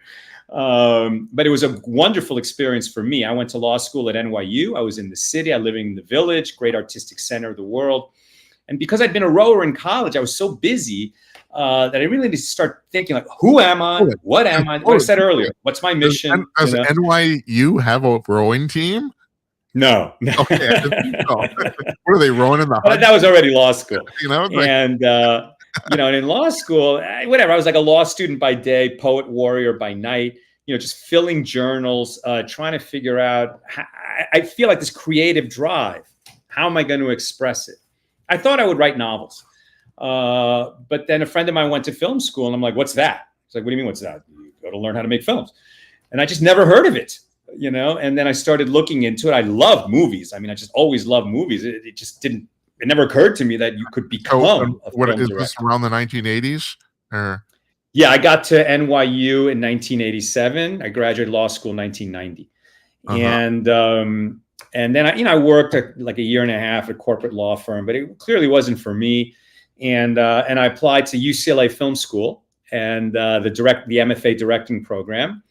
But it was a wonderful experience for me. I went to law school at NYU. I was in the city. I lived in the Village, great artistic center of the world. And because I'd been a rower in college, I was so busy that I really need to start thinking, like, who am I? What am I? What I said earlier. What's my mission?
Does NYU have a rowing team?
No.
Okay. What are they, rowing in the
But that was already law school.
And
and in law school, whatever. I was like a law student by day, poet warrior by night. Just filling journals, trying to figure out. I feel like this creative drive. How am I going to express it? I thought I would write novels. But then a friend of mine went to film school, and I'm like, what's that? It's like, what do you mean, what's that? You go to learn how to make films. And I just never heard of it, and then I started looking into it. I love movies. I mean, I just always loved movies. It never occurred to me that you could become a film director.
This around the 1980s?
Yeah, I got to NYU in 1987. I graduated law school in 1990. And then I worked like a year and a half at a corporate law firm, but it clearly wasn't for me. And I applied to UCLA Film School and the MFA directing program.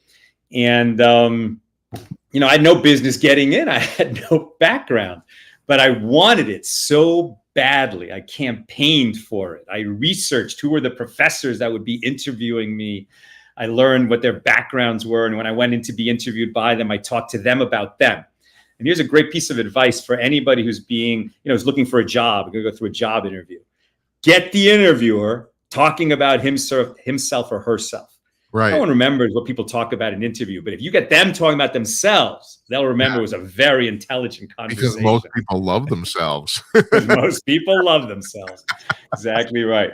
And I had no business getting in. I had no background, but I wanted it so badly. I campaigned for it. I researched who were the professors that would be interviewing me. I learned what their backgrounds were, and when I went in to be interviewed by them, I talked to them about them. And here's a great piece of advice for anybody who's who's looking for a job, going to go through a job interview. Get the interviewer talking about himself or herself.
Right.
No one remembers what people talk about in an interview, but if you get them talking about themselves, they'll remember it was a very intelligent conversation.
Because most people love themselves.
Most people love themselves. Exactly right.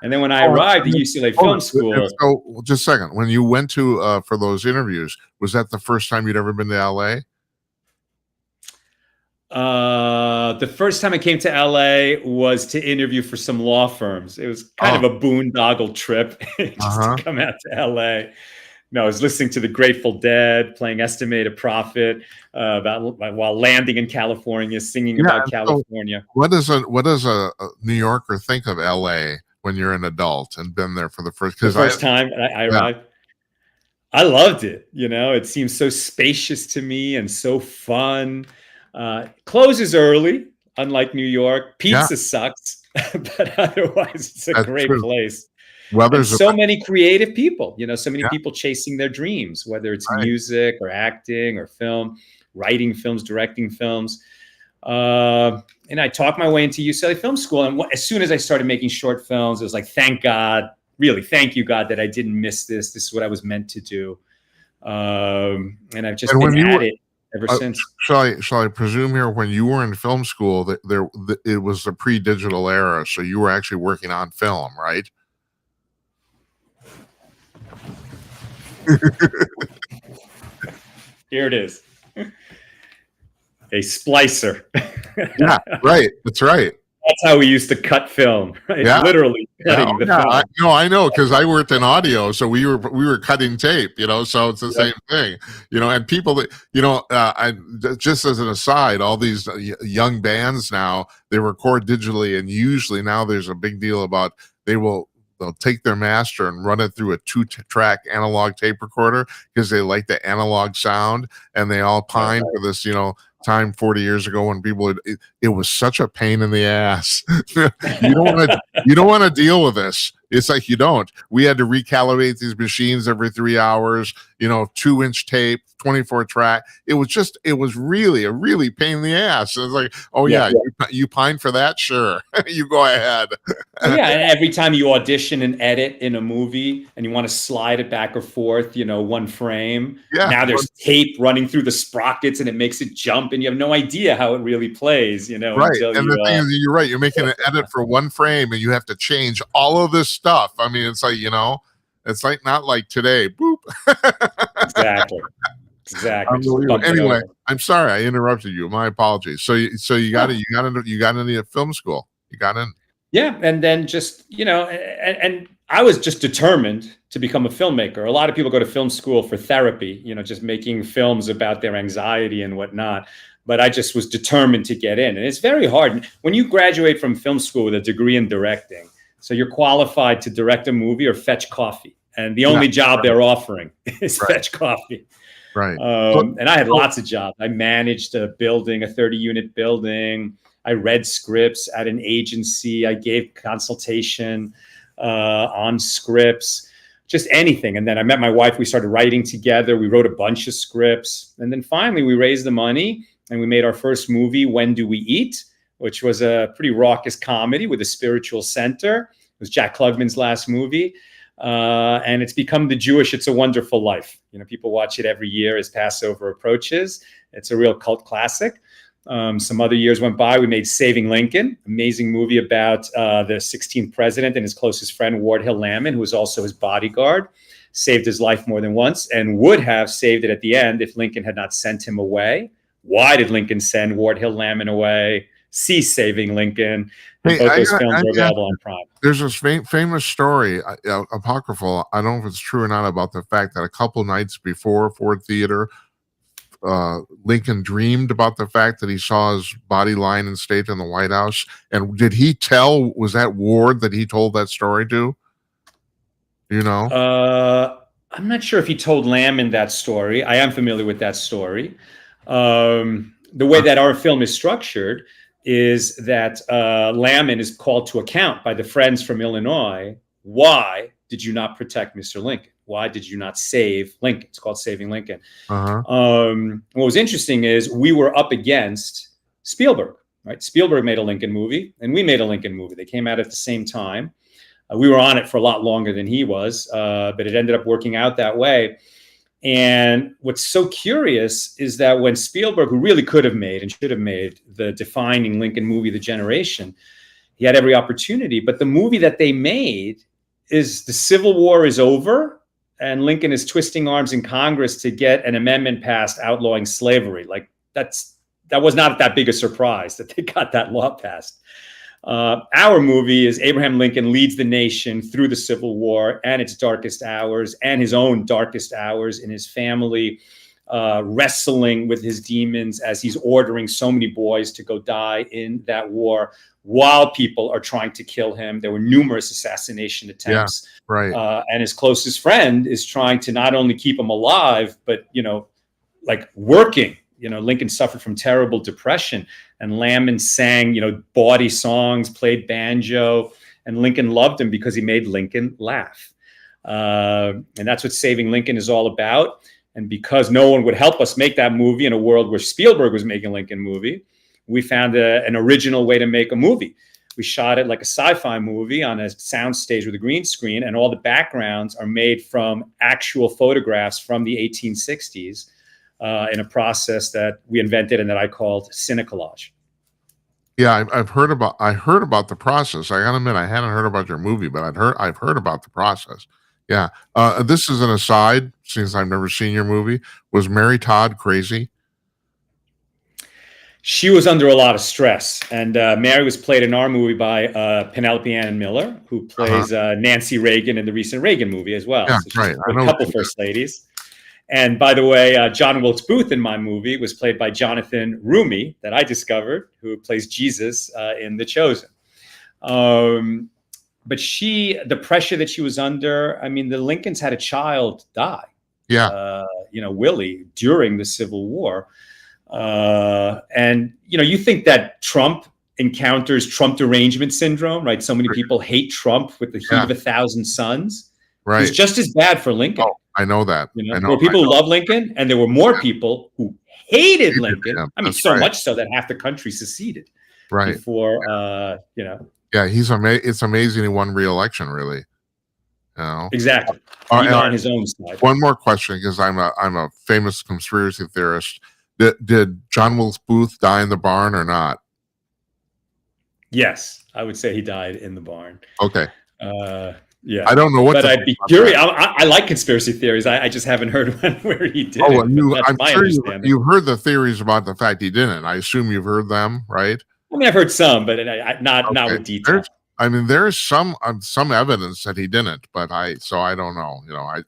And then when I arrived at UCLA Film School.
So just a second. When you went to for those interviews, was that the first time you'd ever been to LA?
The first time I came to LA was to interview for some law firms. It was kind of a boondoggle trip just to come out to LA. No, I was listening to the Grateful Dead, playing Estimate a Profit while landing in California, singing about California.
What does a New Yorker think of LA when you're an adult and been there for the first
time I arrived? I loved it. You know, it seems so spacious to me and so fun. Closes early, unlike New York.
Yeah,
Pizza sucks, but otherwise it's a
that's
great
true.
place. And
Weather's a
so many creative people, you know, so many
yeah,
people chasing their dreams, whether it's
right.
music or acting or film, writing films, directing films. And I talked my way into UCLA Film School. And as soon as I started making short films, it was like, thank God, really, thank you, God, that I didn't miss this. This is what I was meant to do. And I've just
And when
been
you
at
were,
it ever since.
shall I presume here when you were in film school that it was the pre-digital era, so you were actually working on film, right?
Here it is. A splicer.
Yeah, right. That's right.
That's how we used to cut film, right?
Yeah.
Literally
Yeah,
cutting the
yeah.
film.
I know because I worked in audio, so we were cutting tape, so it's the
Yep.
same thing, and people that just as an aside, all these young bands now they record digitally, and usually now there's a big deal about they'll take their master and run it through a two-track analog tape recorder because they like the analog sound, and they all pine for this, time 40 years ago when people it was such a pain in the ass. You don't want to deal with this. It's like you don't. We had to recalibrate these machines every 3 hours, 2-inch tape, 24 track. It was really a really pain in the ass. It's like, oh yeah. You pine for that? Sure. You go ahead.
Yeah, and every time you audition and edit in a movie and you want to slide it back or forth, one frame,
Yeah.
now there's tape running through the sprockets and it makes it jump and you have no idea how it really plays,
Right.
until
And the thing is, you're right. You're making an edit for one frame and you have to change all of this stuff. I mean, it's like, it's like not like today. Boop.
Exactly.
Anyway, I'm sorry I interrupted you. My apologies. So you got into film school. You got in.
Yeah, and then just and I was just determined to become a filmmaker. A lot of people go to film school for therapy, just making films about their anxiety and whatnot. But I just was determined to get in, and it's very hard when you graduate from film school with a degree in directing. So you're qualified to direct a movie or fetch coffee, and the only job they're offering is fetch coffee.
Right.
And I had lots of jobs. I managed a 30-unit building. I read scripts at an agency. I gave consultation on scripts, just anything. And then I met my wife. We started writing together. We wrote a bunch of scripts. And then finally we raised the money and we made our first movie, When Do We Eat?, which was a pretty raucous comedy with a spiritual center. It was Jack Klugman's last movie. And it's become the Jewish It's a Wonderful Life. People watch it every year as Passover approaches. It's a real cult classic. Some other years went by. We made Saving Lincoln, amazing movie about the 16th president and his closest friend, Ward Hill Lamon, who was also his bodyguard, saved his life more than once and would have saved it at the end if Lincoln had not sent him away. Why did Lincoln send Ward Hill Lamon away? See Saving Lincoln. Both those films are available on Prime.
There's this famous story, apocryphal, I don't know if it's true or not, about the fact that a couple nights before Ford Theater, Lincoln dreamed about the fact that he saw his body lying in state in the White House. And did he was that Ward that he told that story to?
I'm not sure if he told Lamon that story. I am familiar with that story. The way that our film is structured is that Lamon is called to account by the friends from Illinois. Why did you not protect Mr. Lincoln? Why did you not save Lincoln? It's called Saving Lincoln. What was interesting is we were up against Spielberg, right? Spielberg made a Lincoln movie and we made a Lincoln movie. They came out at the same time. We were on it for a lot longer than he was, but it ended up working out that way. And what's so curious is that when Spielberg, who really could have made and should have made the defining Lincoln movie, The Generation, he had every opportunity. But the movie that they made is the Civil War is over and Lincoln is twisting arms in Congress to get an amendment passed outlawing slavery. Like that was not that big a surprise that they got that law passed. Our movie is Abraham Lincoln leads the nation through the Civil War and its darkest hours and his own darkest hours in his family, wrestling with his demons as he's ordering so many boys to go die in that war while people are trying to kill him. There were numerous assassination attempts.
Yeah, right.
And his closest friend is trying to not only keep him alive, but, like working. Lincoln suffered from terrible depression, and Lamon sang, bawdy songs, played banjo, and Lincoln loved him because he made Lincoln laugh. And that's what Saving Lincoln is all about. And because no one would help us make that movie in a world where Spielberg was making a Lincoln movie, we found an original way to make a movie. We shot it like a sci-fi movie on a soundstage with a green screen, and all the backgrounds are made from actual photographs from the 1860s in a process that we invented and that I called Cinecollage.
Yeah, I heard about the process. I gotta admit, I hadn't heard about your movie, but I've heard about the process. Yeah. This is an aside, since I've never seen your movie. Was Mary Todd crazy?
She was under a lot of stress, and Mary was played in our movie by Penelope Ann Miller, who plays Nancy Reagan in the recent Reagan movie as well.
Yeah,
so
right.
A couple first ladies. And by the way, John Wilkes Booth in my movie was played by Jonathan Rumi, that I discovered, who plays Jesus in The Chosen. But the pressure that she was under, I mean, the Lincolns had a child die.
Yeah.
Willie, during the Civil War. And you think that Trump encounters Trump derangement syndrome, right? So many people hate Trump with the heat of 1,000 suns.
Right.
It's just as bad for Lincoln.
Oh, I know that.
There were people who loved Lincoln, and there were more people who hated Lincoln.
Him.
I mean, so much so that half the country seceded.
Right.
Before,
Yeah, it's amazing he won re-election, really.
Exactly. Even on his own side.
One more question, because I'm a famous conspiracy theorist. Did John Wilkes Booth die in the barn or not?
Yes, I would say he died in the barn.
Okay.
Yeah,
I don't know what.
But I'd be curious. I like conspiracy theories. I just haven't heard one where he did.
Oh, I'm sure you've heard the theories about the fact he didn't. I assume you've heard them, right?
I mean, I've heard some, but not with detail.
There's some evidence that he didn't, but I don't know.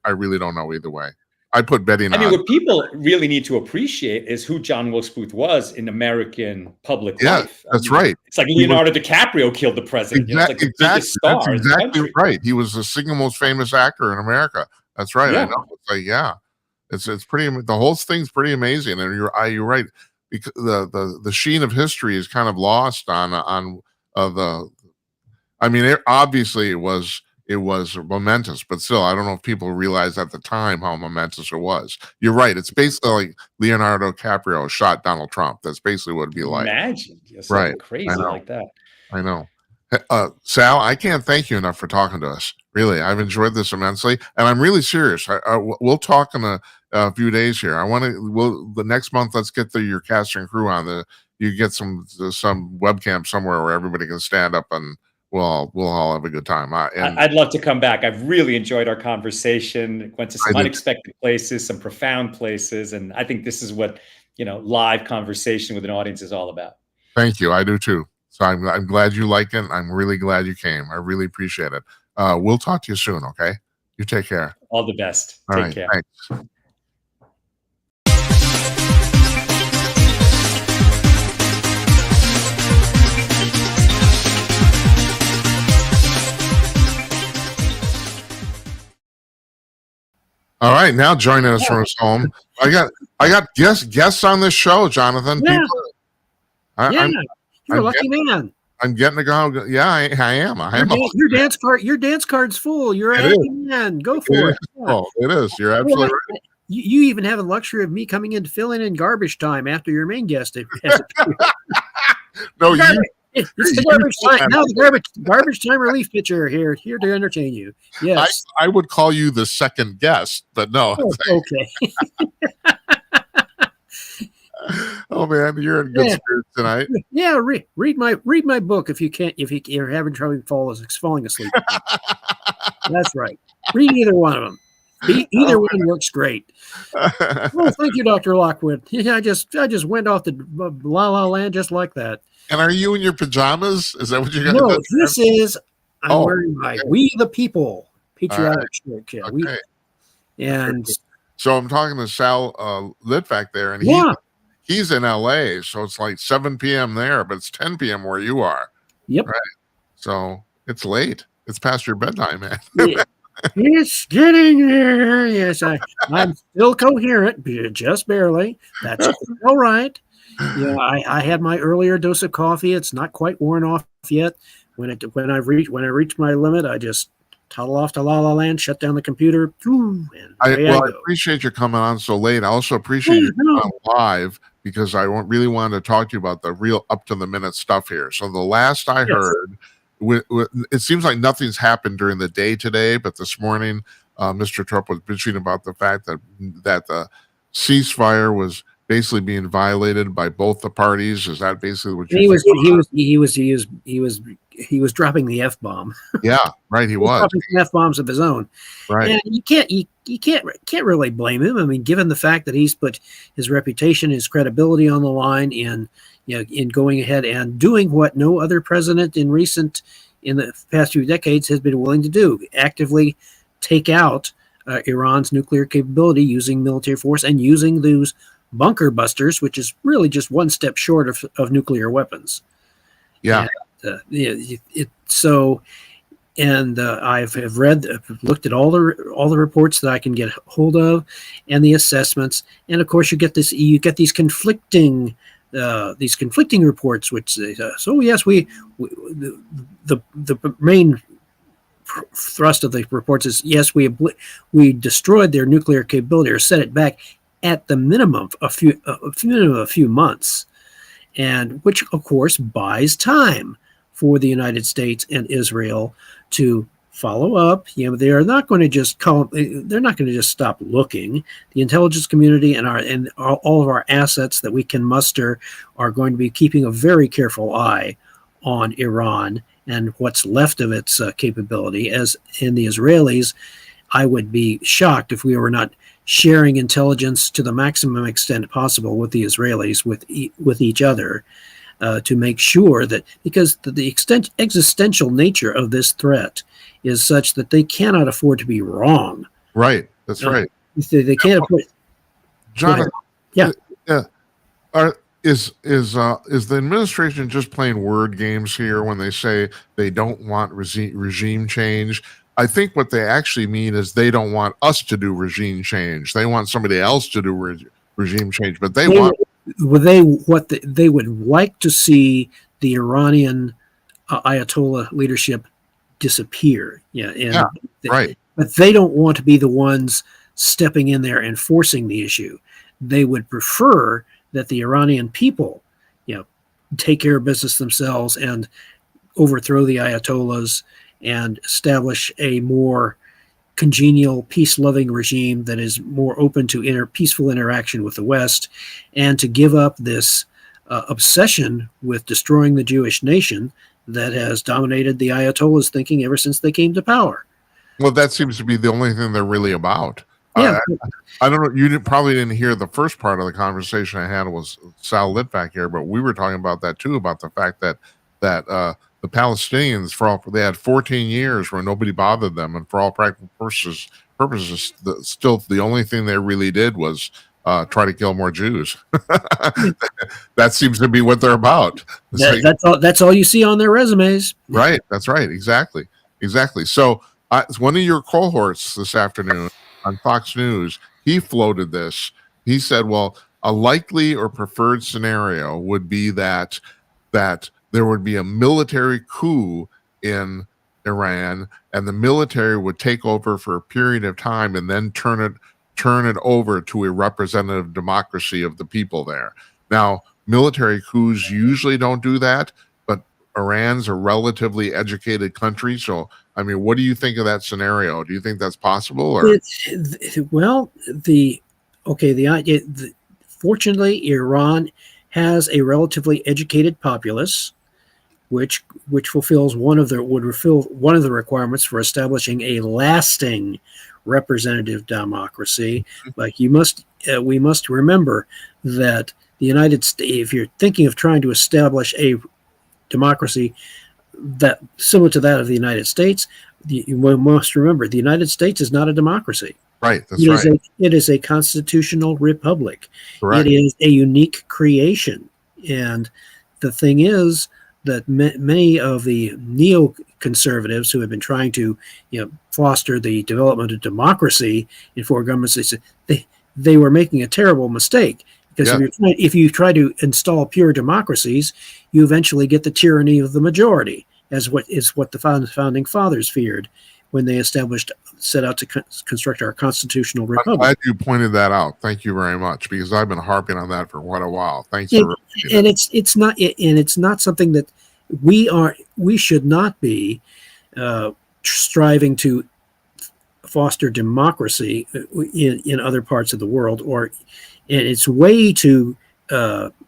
I really don't know either way. I put betting on.
I mean, what people really need to appreciate is who John Wilkes Booth was in American public life.
That's right.
It's like Leonardo DiCaprio killed the president.
Exactly. That's exactly right. He was the single most famous actor in America. That's right.
Yeah.
I know. It's like, it's pretty. The whole thing's pretty amazing. And you're right, because the sheen of history is kind of lost on the. I mean, obviously it was momentous, but still, I don't know if people realized at the time how momentous it was. You're right. It's basically like Leonardo DiCaprio shot Donald Trump. That's basically what it'd be like.
Imagine.
Right.
Crazy like that.
I know. Sal, I can't thank you enough for talking to us. Really, I've enjoyed this immensely, and I'm really serious. We'll talk in a few days here. The next month, let's get your cast and crew on. You get some webcam somewhere where everybody can stand up, and we'll all have a good time.
I'd love to come back. I've really enjoyed our conversation. Went to some unexpected places, some profound places, and I think this is what live conversation with an audience is all about.
Thank you. I do too. So I'm glad you like it. I'm really glad you came. I really appreciate it. We'll talk to you soon. Okay. You take care.
All the best.
Take
care.
Thanks. All right, now joining us from his home, I got guests on this show, Jonathan.
Yeah, you're a lucky man.
I'm getting to go. Yeah, I am.
Your dance card's full. You're a happy man. Go for it.
Oh, it is. You're absolutely right.
You even have the luxury of me coming in to fill in garbage time after your main guest.
No,
it's the garbage time. Now the garbage time relief pitcher here to entertain you. Yes,
I would call you the second guest, but no.
Oh, okay.
Oh man, you're in good spirits tonight.
Yeah, read my book if you're having trouble falling asleep. That's right. Read either one of them. Either one works great. Well, thank you, Dr. Lockwood. Yeah, I just went off the la la land just like that.
And are you in your pajamas? Is that what you're going
to do? No, this is I'm wearing my We the People patriotic shirt. Yeah,
so I'm talking to Sal Litvak there, and he's in LA, so it's like 7 p.m. there, but it's 10 p.m. where you are.
Yep.
Right. So it's late. It's past your bedtime, man.
Yeah. It's getting there. Yes, I'm still coherent, just barely. That's all right. Yeah, I had my earlier dose of coffee. It's not quite worn off yet. When I reach my limit, I just toddle off to La La Land, shut down the computer, and away I
I
go.
appreciate you coming on so late. I also appreciate
Hey,
you
no.
coming on live because I really wanted to talk to you about the real up to the minute stuff here. So the last I
Yes.
heard, it seems like nothing's happened during the day today, but this morning, Mr. Trump was bitching about the fact that the ceasefire was basically being violated by both the parties. Is that basically what you
And he was dropping the F-bomb.
Yeah, right. He was
dropping some F-bombs of his own.
right.
And you can't really blame him. I mean, given the fact that he's put his reputation, his credibility on the line in going ahead and doing what no other president in the past few decades has been willing to do, actively take out Iran's nuclear capability using military force and using those bunker busters, which is really just one step short of nuclear weapons.
Yeah.
And I've looked at all the reports that I can get hold of, and the assessments, and of course you get these conflicting reports, which say, so yes, the main thrust of the reports is yes, we destroyed their nuclear capability or set it back at the minimum a few months, and which of course buys time for the United States and Israel to follow up. They're not going to just stop looking. The intelligence community and all of our assets that we can muster are going to be keeping a very careful eye on Iran and what's left of its capability. As in the Israelis, I would be shocked if we were not sharing intelligence to the maximum extent possible with the Israelis, with each other, to make sure that, because the existential nature of this threat is such that they cannot afford to be wrong.
Right. That's right.
They can't afford.
Jonathan,
Yeah.
Is the administration just playing word games here when they say they don't want regime change? I think what they actually mean is they don't want us to do regime change. They want somebody else to do regime change, but they
would like to see the Iranian Ayatollah leadership disappear. Right. But they don't want to be the ones stepping in there and forcing the issue. They would prefer that the Iranian people, take care of business themselves and overthrow the Ayatollahs and establish a more congenial, peace-loving regime that is more open to peaceful interaction with the West, and to give up this obsession with destroying the Jewish nation that has dominated the Ayatollahs' thinking ever since they came to power.
Well, that seems to be the only thing they're really about.
Yeah.
I don't know. You probably didn't hear the first part of the conversation I had was Sal Litvak here, but we were talking about that too, about the fact that the Palestinians, they had 14 years where nobody bothered them, and for all practical purposes, still the only thing they really did was try to kill more Jews. That seems to be what they're about.
That's all you see on their resumes.
Right. That's right. Exactly. So one of your cohorts this afternoon on Fox News, he floated this. He said, well, a likely or preferred scenario would be that there would be a military coup in Iran, and the military would take over for a period of time and then turn it over to a representative democracy of the people there. Now, military coups usually don't do that, but Iran's a relatively educated country. So, I mean, what do you think of that scenario? Do you think that's possible? Or?
Fortunately, Iran has a relatively educated populace, which would fulfill one of the requirements for establishing a lasting representative democracy. Like we must remember that the United States, if you're thinking of trying to establish a democracy that similar to that of the United States, you must remember the United States is not a democracy.
Right. That's right.
It is a constitutional republic.
Correct.
It is a unique creation. And the thing is, that many of the neoconservatives who have been trying to, foster the development of democracy in foreign governments, they were making a terrible mistake. Because if you try to install pure democracies, you eventually get the tyranny of the majority, as what the founding fathers feared when they set out to construct our constitutional republic.
I'm glad you pointed that out. Thank you very much, because I've been harping on that for quite a while. Thanks for
and it's not something that we should not be striving to foster democracy in other parts of the world, and it's way too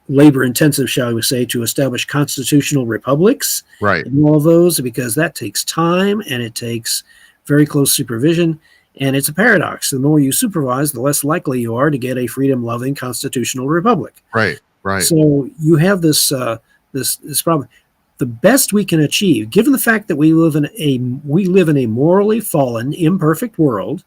labor intensive, shall we say, to establish constitutional republics,
right,
and all those, because that takes time and it takes very close supervision, and it's a paradox. The more you supervise, the less likely you are to get a freedom-loving constitutional republic.
Right.
So you have this problem. The best we can achieve, given the fact that we live in a morally fallen, imperfect world,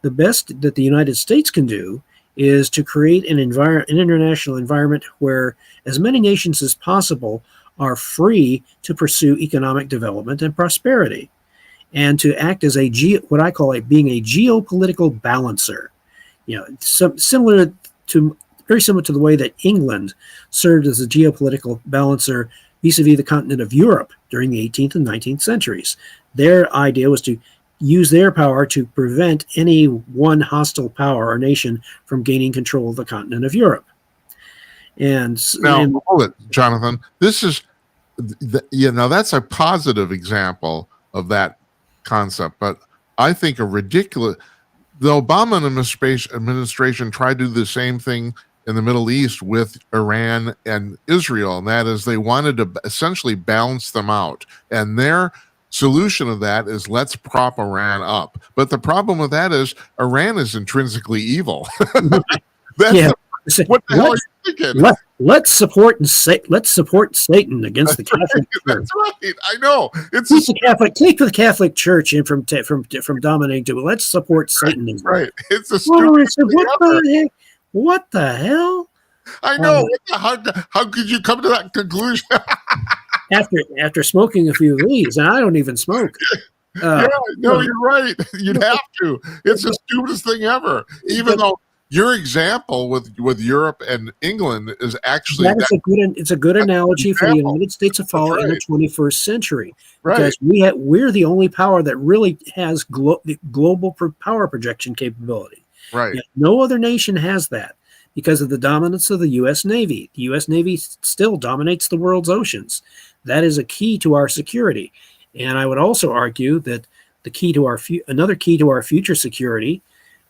the best that the United States can do is to create an international environment where as many nations as possible are free to pursue economic development and prosperity, and to act as what I call being a geopolitical balancer. Very similar to the way that England served as a geopolitical balancer vis-a-vis the continent of Europe during the 18th and 19th centuries. Their idea was to use their power to prevent any one hostile power or nation from gaining control of the continent of Europe.
Now, hold it, Jonathan. This is, that's a positive example of that concept, but I think the Obama administration tried to do the same thing in the Middle East with Iran and Israel, and that is they wanted to essentially balance them out. And their solution of that is let's prop Iran up. But the problem with that is Iran is intrinsically evil. What the hell are you thinking?
Let's support Satan against the Catholic Church.
That's right. I know.
Take the Catholic Church in from dominating to let's support Satanism.
Right. It's a stupid thing.
What the hell?
I know. How could you come to that conclusion?
after smoking a few of these, and I don't even smoke.
You're right. You'd have to. It's the stupidest thing ever. Even though your example with Europe and England is actually
it's a good analogy for the United States of fall in the 21st century, because we're the only power that really has global power projection capability.
Right.
Yet no other nation has that because of the dominance of the U.S. Navy. The U.S. Navy still dominates the world's oceans. That is a key to our security. And I would also argue that another key to our future security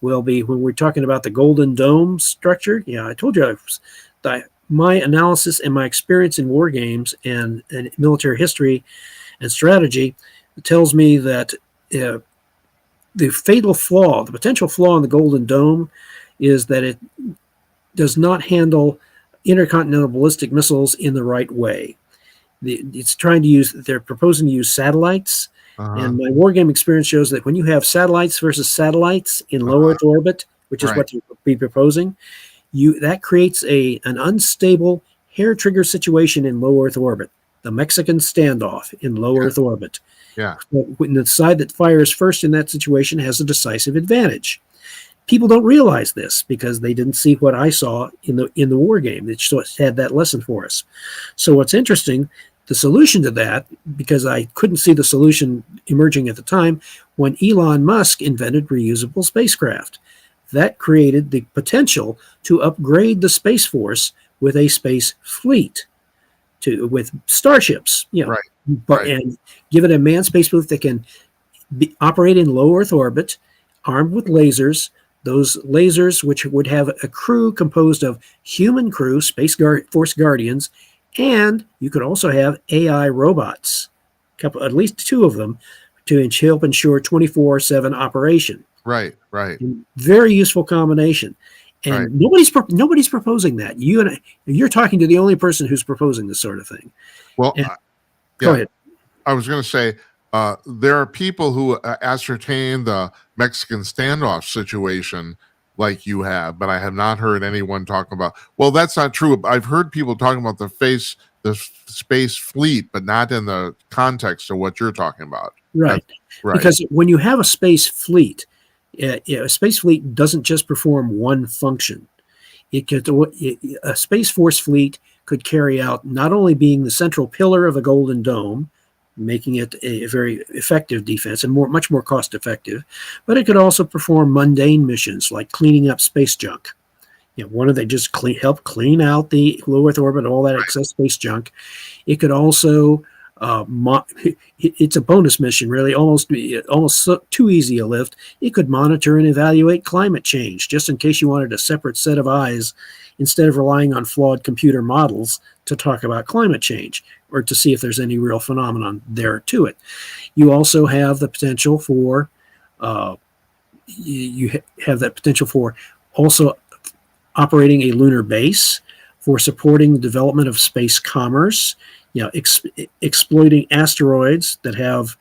will be when we're talking about the Golden Dome structure. I told you my analysis and my experience in war games and military history and strategy tells me that the potential flaw in the Golden Dome is that it does not handle intercontinental ballistic missiles in the right way. They're proposing to use satellites. And my war game experience shows that when you have satellites versus satellites in low Earth orbit, which is what you'll be proposing, that creates an unstable hair trigger situation in low Earth orbit, the Mexican standoff in low Earth orbit.
Yeah.
When the side that fires first in that situation has a decisive advantage. People don't realize this because they didn't see what I saw in the war game. It had that lesson for us. So what's interesting, the solution to that, because I couldn't see the solution emerging at the time, when Elon Musk invented reusable spacecraft. That created the potential to upgrade the Space Force with a space fleet, with starships, and give it a manned space fleet that can operate in low Earth orbit, armed with lasers. Those lasers, which would have a crew composed of human crew, Space Force Guardians, and you could also have AI robots, at least two of them, to help ensure 24/7 operation.
Right.
Very useful combination. And nobody's proposing that. You're talking to the only person who's proposing this sort of thing.
Well,
go ahead.
I was going to say there are people who ascertain the Mexican standoff situation like you have, but I have not heard anyone talk about. Well, that's not true. I've heard people talking about the space fleet, but not in the context of what you're talking about.
Right.
Right.
Because when you have a space fleet, a space fleet doesn't just perform one function. A Space Force fleet could carry out not only being the central pillar of a Golden Dome, making it a very effective defense and much more cost effective, but it could also perform mundane missions like cleaning up space junk. One of they just help clean out the low Earth orbit, all that excess space junk. It could also it's a bonus mission, really, almost too easy a lift. It could monitor and evaluate climate change, just in case you wanted a separate set of eyes, instead of relying on flawed computer models to talk about climate change or to see if there's any real phenomenon there to it. You also have the potential for also operating a lunar base, for supporting the development of space commerce, exploiting asteroids that have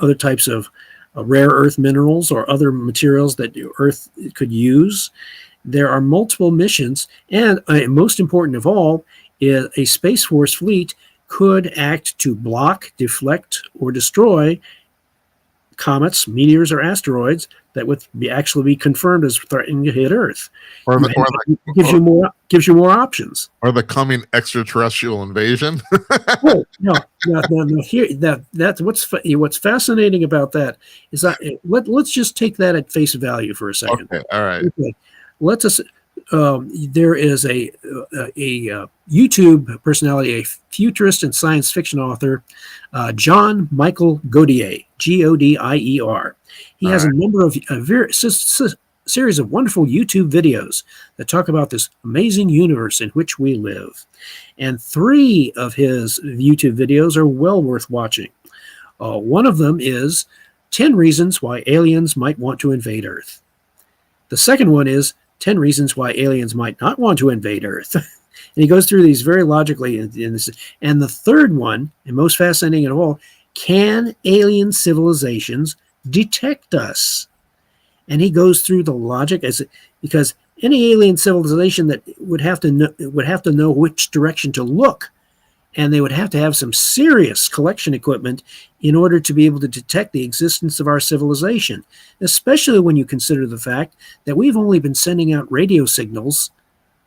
other types of rare earth minerals or other materials that Earth could use. There are multiple missions, and most important of all, is a Space Force fleet could act to block, deflect, or destroy comets, meteors, or asteroids that would actually be confirmed as threatening to hit Earth. Gives you more options.
Or the coming extraterrestrial invasion.
Oh, no. Here, that's what's fascinating about that is that let's just take that at face value for a second.
Okay, all right.
Okay. There is a YouTube personality, a futurist and science fiction author, John Michael Godier, Godier. He has a number of series of wonderful YouTube videos that talk about this amazing universe in which we live. And 3 of his YouTube videos are well worth watching. One of them is 10 reasons why aliens might want to invade Earth. The second one is 10 reasons why aliens might not want to invade Earth. And he goes through these very logically in this. And the third one, and most fascinating of all, can alien civilizations detect us? And he goes through the logic because any alien civilization that would have to know which direction to look, and they would have to have some serious collection equipment in order to be able to detect the existence of our civilization, especially when you consider the fact that we've only been sending out radio signals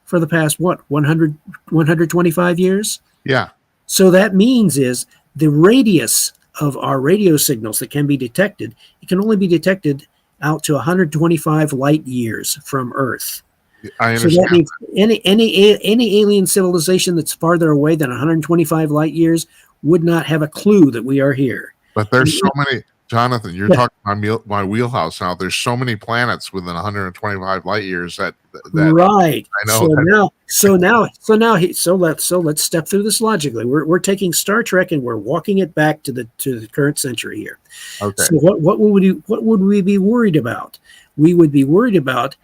for the past, 125 years?
Yeah.
So that means is the radius of our radio signals that can be detected, it can only be detected out to 125 light years from Earth.
I understand.
So that means any alien civilization that's farther away than 125 light years would not have a clue that we are here.
But there's so many, Jonathan, you're talking my wheelhouse now. There's so many planets within 125 light years that
right.
I know.
So let's step through this logically. We're taking Star Trek and we're walking it back to the current century here.
Okay.
So what would we be worried about? We would be worried about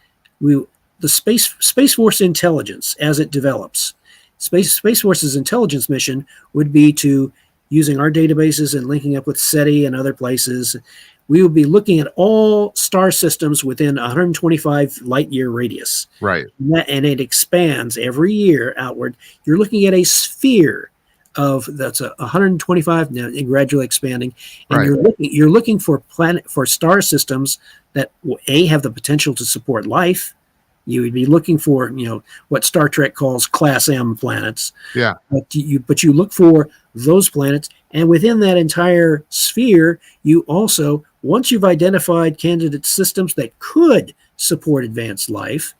the Space Force intelligence as it develops. Space Force's intelligence mission would be to, using our databases and linking up with SETI and other places, we would be looking at all star systems within 125 light year radius.
Right.
And it expands every year outward. You're looking at a sphere that's 125 now and gradually expanding. And
right.
you're looking for star systems that have the potential to support life. You would be looking for, what Star Trek calls Class M planets.
Yeah.
But you look for those planets, and within that entire sphere, you also, once you've identified candidate systems that could support advanced life,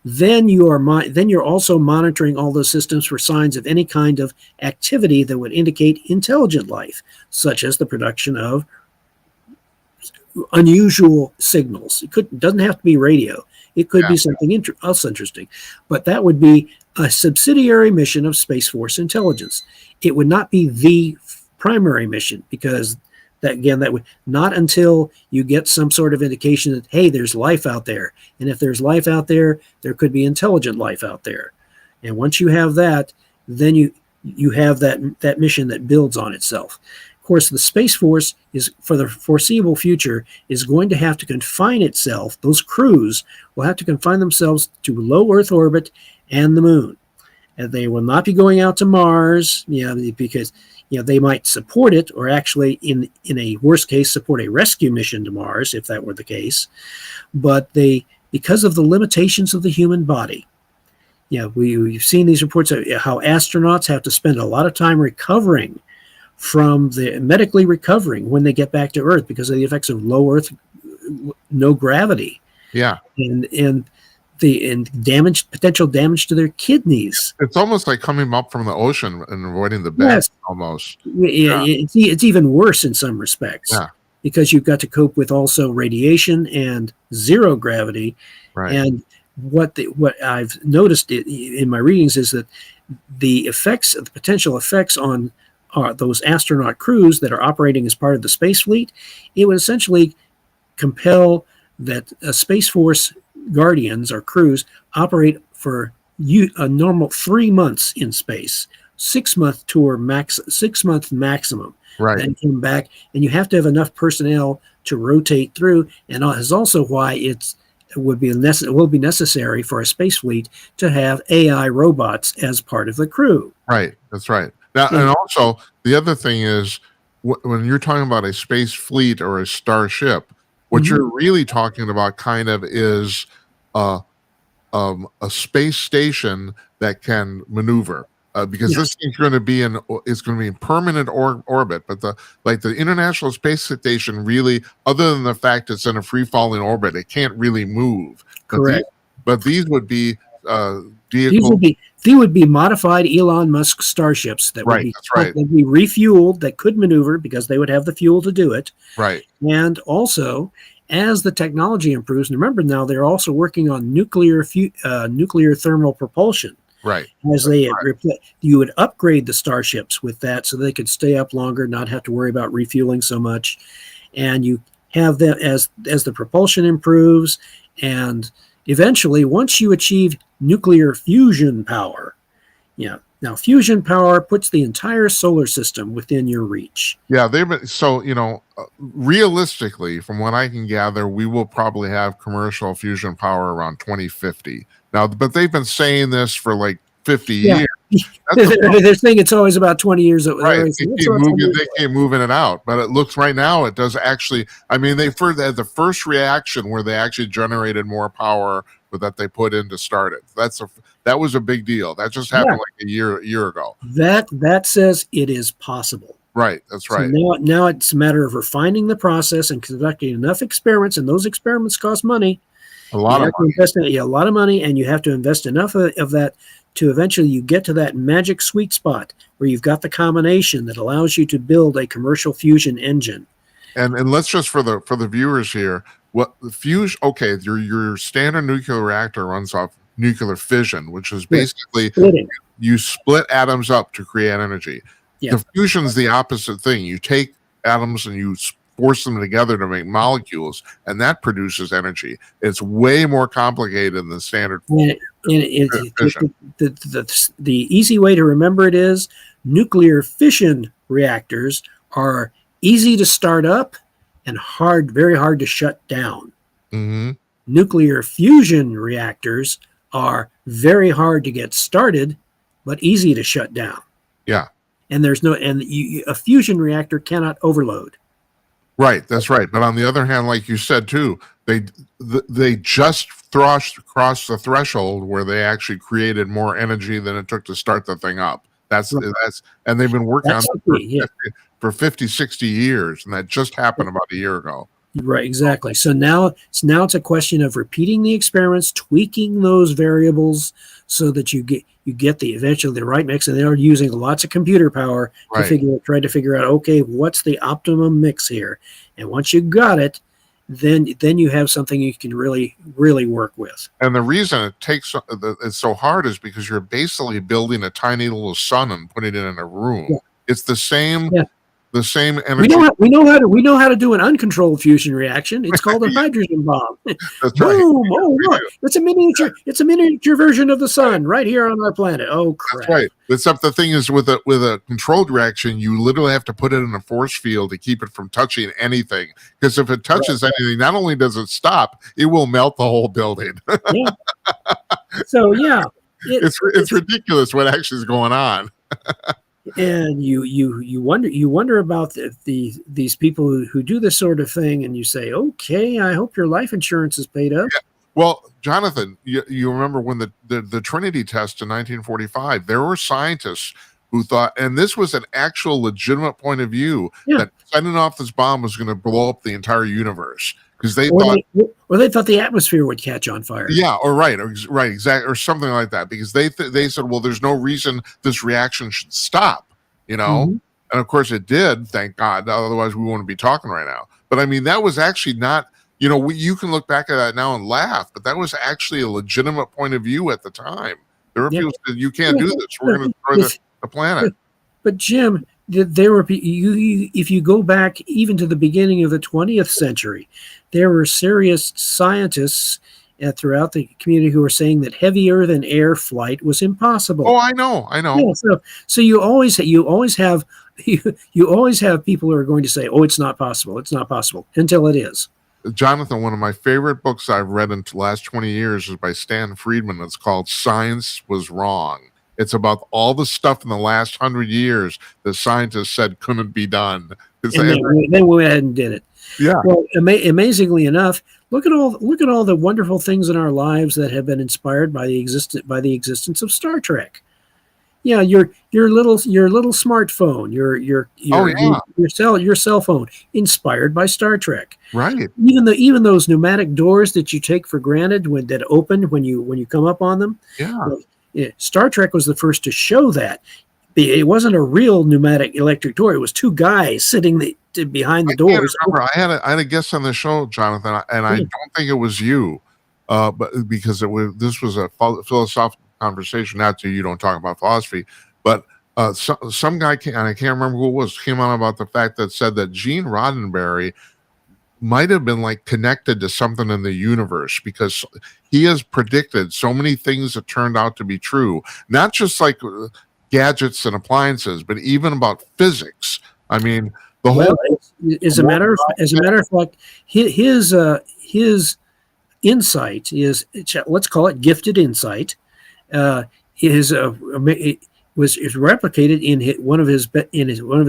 then you're also monitoring all those systems for signs of any kind of activity that would indicate intelligent life, such as the production of unusual signals. It doesn't have to be radio. It could be something else interesting, but that would be a subsidiary mission of Space Force intelligence. It would not be the primary mission, because that would not until you get some sort of indication that, hey, there's life out there. And if there's life out there, there could be intelligent life out there. And once you have that, then you have that mission that builds on itself. Of course, the Space Force is, for the foreseeable future, is going to have to confine itself. Those crews will have to confine themselves to low Earth orbit and the moon. and they will not be going out to Mars, because they might support it, or actually, in a worst case, support a rescue mission to Mars if that were the case. But because of the limitations of the human body, we've seen these reports of how astronauts have to spend a lot of time medically recovering when they get back to Earth because of the effects of low Earth, no gravity.
Yeah.
And potential damage to their kidneys.
It's almost like coming up from the ocean and avoiding the bed.
Yes.
Almost.
Yeah. It's even worse in some respects.
Yeah.
Because you've got to cope with also radiation and zero gravity.
Right.
And what I've noticed in my readings is that the potential effects on those astronaut crews that are operating as part of the space fleet, it would essentially compel that Space Force Guardians or crews operate for a normal 3 months in space, 6-month tour, 6 month maximum.
Right.
Then come back, and you have to have enough personnel to rotate through, and is also why it will be necessary for a space fleet to have AI robots as part of the crew.
Right. That's right. Now, and also the other thing is when you're talking about a space fleet or a starship, what you're really talking about kind of is a space station that can maneuver. Because this thing's going to be in permanent orbit, but the International Space Station really, other than the fact it's in a free falling orbit, it can't really move.
Correct.
But these would be vehicles.
These would be modified Elon Musk starships that would be refueled, that could maneuver because they would have the fuel to do it.
Right.
And also, as the technology improves, and remember now they're also working on nuclear thermal propulsion.
Right.
You would upgrade the starships with that so they could stay up longer, not have to worry about refueling so much. And you have them as the propulsion improves, and eventually, once you achieve nuclear fusion power, now fusion power puts the entire solar system within your reach.
Yeah, realistically, from what I can gather, we will probably have commercial fusion power around 2050. Now, but they've been saying this for like 50 years.
They're saying it's always about 20 years.
Right. They keep moving it out. But it looks right now, it does actually, I mean, they had the first reaction where they actually generated more power that they put in to start it. That was a big deal. That just happened like a year ago.
That says it is possible.
Right. That's right.
So now it's a matter of refining the process and conducting enough experiments, and those experiments cost money.
A lot
of money, and you have to invest enough of that to eventually you get to that magic sweet spot where you've got the combination that allows you to build a commercial fusion engine.
And let's just for the viewers here, what the fusion? Okay, your standard nuclear reactor runs off nuclear fission, which is basically you split atoms up to create energy. Yeah. The fusion's the opposite thing. You take atoms and you force them together to make molecules, and that produces energy. It's way more complicated than standard fission.
The easy way to remember it is nuclear fission reactors are easy to start up and very hard to shut down.
Mm-hmm.
Nuclear fusion reactors are very hard to get started, but easy to shut down.
Yeah.
And a fusion reactor cannot overload.
Right, that's right. But on the other hand, like you said too, they just crossed the threshold where they actually created more energy than it took to start the thing up. And they've been working on it for 50, 60 years, and that just happened about a year ago.
Right, exactly. So now it's a question of repeating the experiments, tweaking those variables so that you get eventually the right mix, and they're using lots of computer power to try to figure out, okay, what's the optimum mix here? And once you got it, then you have something you can really, really work with.
And the reason it's so hard is because you're basically building a tiny little sun and putting it in a room. Yeah. It's the same. Yeah. The same energy.
We know how to do an uncontrolled fusion reaction. It's called a hydrogen bomb.
That's
Boom!
Right.
Oh, look! It's a miniature version of the sun right here on our planet. Oh, crap!
That's right. Except the thing is, with a controlled reaction, you literally have to put it in a force field to keep it from touching anything. Because if it touches anything, not only does it stop, it will melt the whole building.
Yeah. So yeah.
it's ridiculous what actually is going on.
And you wonder about these people who do this sort of thing, and you say, okay, I hope your life insurance is paid up.
Yeah. Well, Jonathan, you remember when the Trinity test in 1945, there were scientists who thought, and this was an actual legitimate point of view, that sending off this bomb was going to blow up the entire universe, because they
thought the atmosphere would catch on fire.
Yeah, or right, exactly, or something like that, because they said, well, there's no reason this reaction should stop, you know.
Mhm.
And of course it did, thank God. Otherwise we wouldn't be talking right now. But I mean, that was actually not, you know, you can look back at that now and laugh, but that was actually a legitimate point of view at the time. There were people who said, you can't do this. We're going to destroy the planet.
But Jim, there were if you go back even to the beginning of the 20th century, there were serious scientists throughout the community who were saying that heavier than air flight was impossible.
Oh, I know.
Yeah, so you always have people who are going to say, "Oh, it's not possible. It's not possible," until it is.
Jonathan, one of my favorite books I've read in the last 20 years is by Stan Friedman. It's called Science Was Wrong. It's about all the stuff in the last 100 years that scientists said couldn't be done.
And they went ahead and did it.
Yeah.
Well, amazingly enough, look at all the wonderful things in our lives that have been inspired by the existence of Star Trek. Yeah, your little smartphone, your cell phone, inspired by Star Trek.
Right.
Even those pneumatic doors that you take for granted that open when you come up on them.
Yeah.
Star Trek was the first to show that. It wasn't a real pneumatic electric door. It was two guys sitting behind the doors.
I had a guest on the show, Jonathan, and I don't think it was you, but because this was a philosophical conversation. Not you don't talk about philosophy, but some guy came, and I can't remember who it was, came on about the fact that said that Gene Roddenberry might have been like connected to something in the universe, because he has predicted so many things that turned out to be true, not just like gadgets and appliances, but even about physics. I mean,
as a matter of fact, his insight is, let's call it gifted insight, is replicated in one of his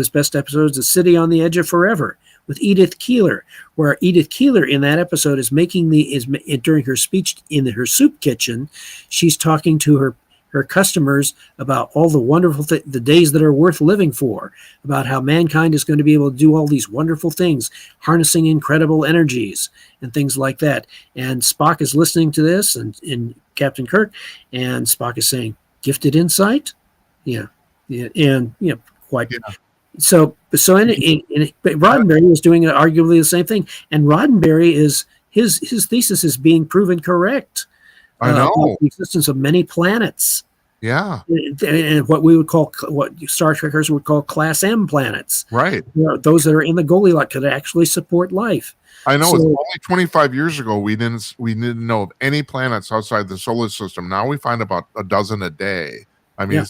best episodes, The City on the Edge of Forever, with Edith Keeler, where Edith Keeler in that episode is during her speech in her soup kitchen, she's talking to her customers about all the wonderful the days that are worth living for, about how mankind is going to be able to do all these wonderful things, harnessing incredible energies and things like that. And Spock is listening to this, and Captain Kirk, and Spock is saying, "Gifted insight." Yeah, and quite. Yeah. So but Roddenberry was doing arguably the same thing, and Roddenberry his thesis is being proven correct.
I know
the existence of many planets.
Yeah,
and what Star Trekkers would call Class M planets.
Right.
Those that are in the Goldilocks that actually support life.
I know. It's only 25 years ago we didn't know of any planets outside the solar system. Now we find about a dozen a day. I mean,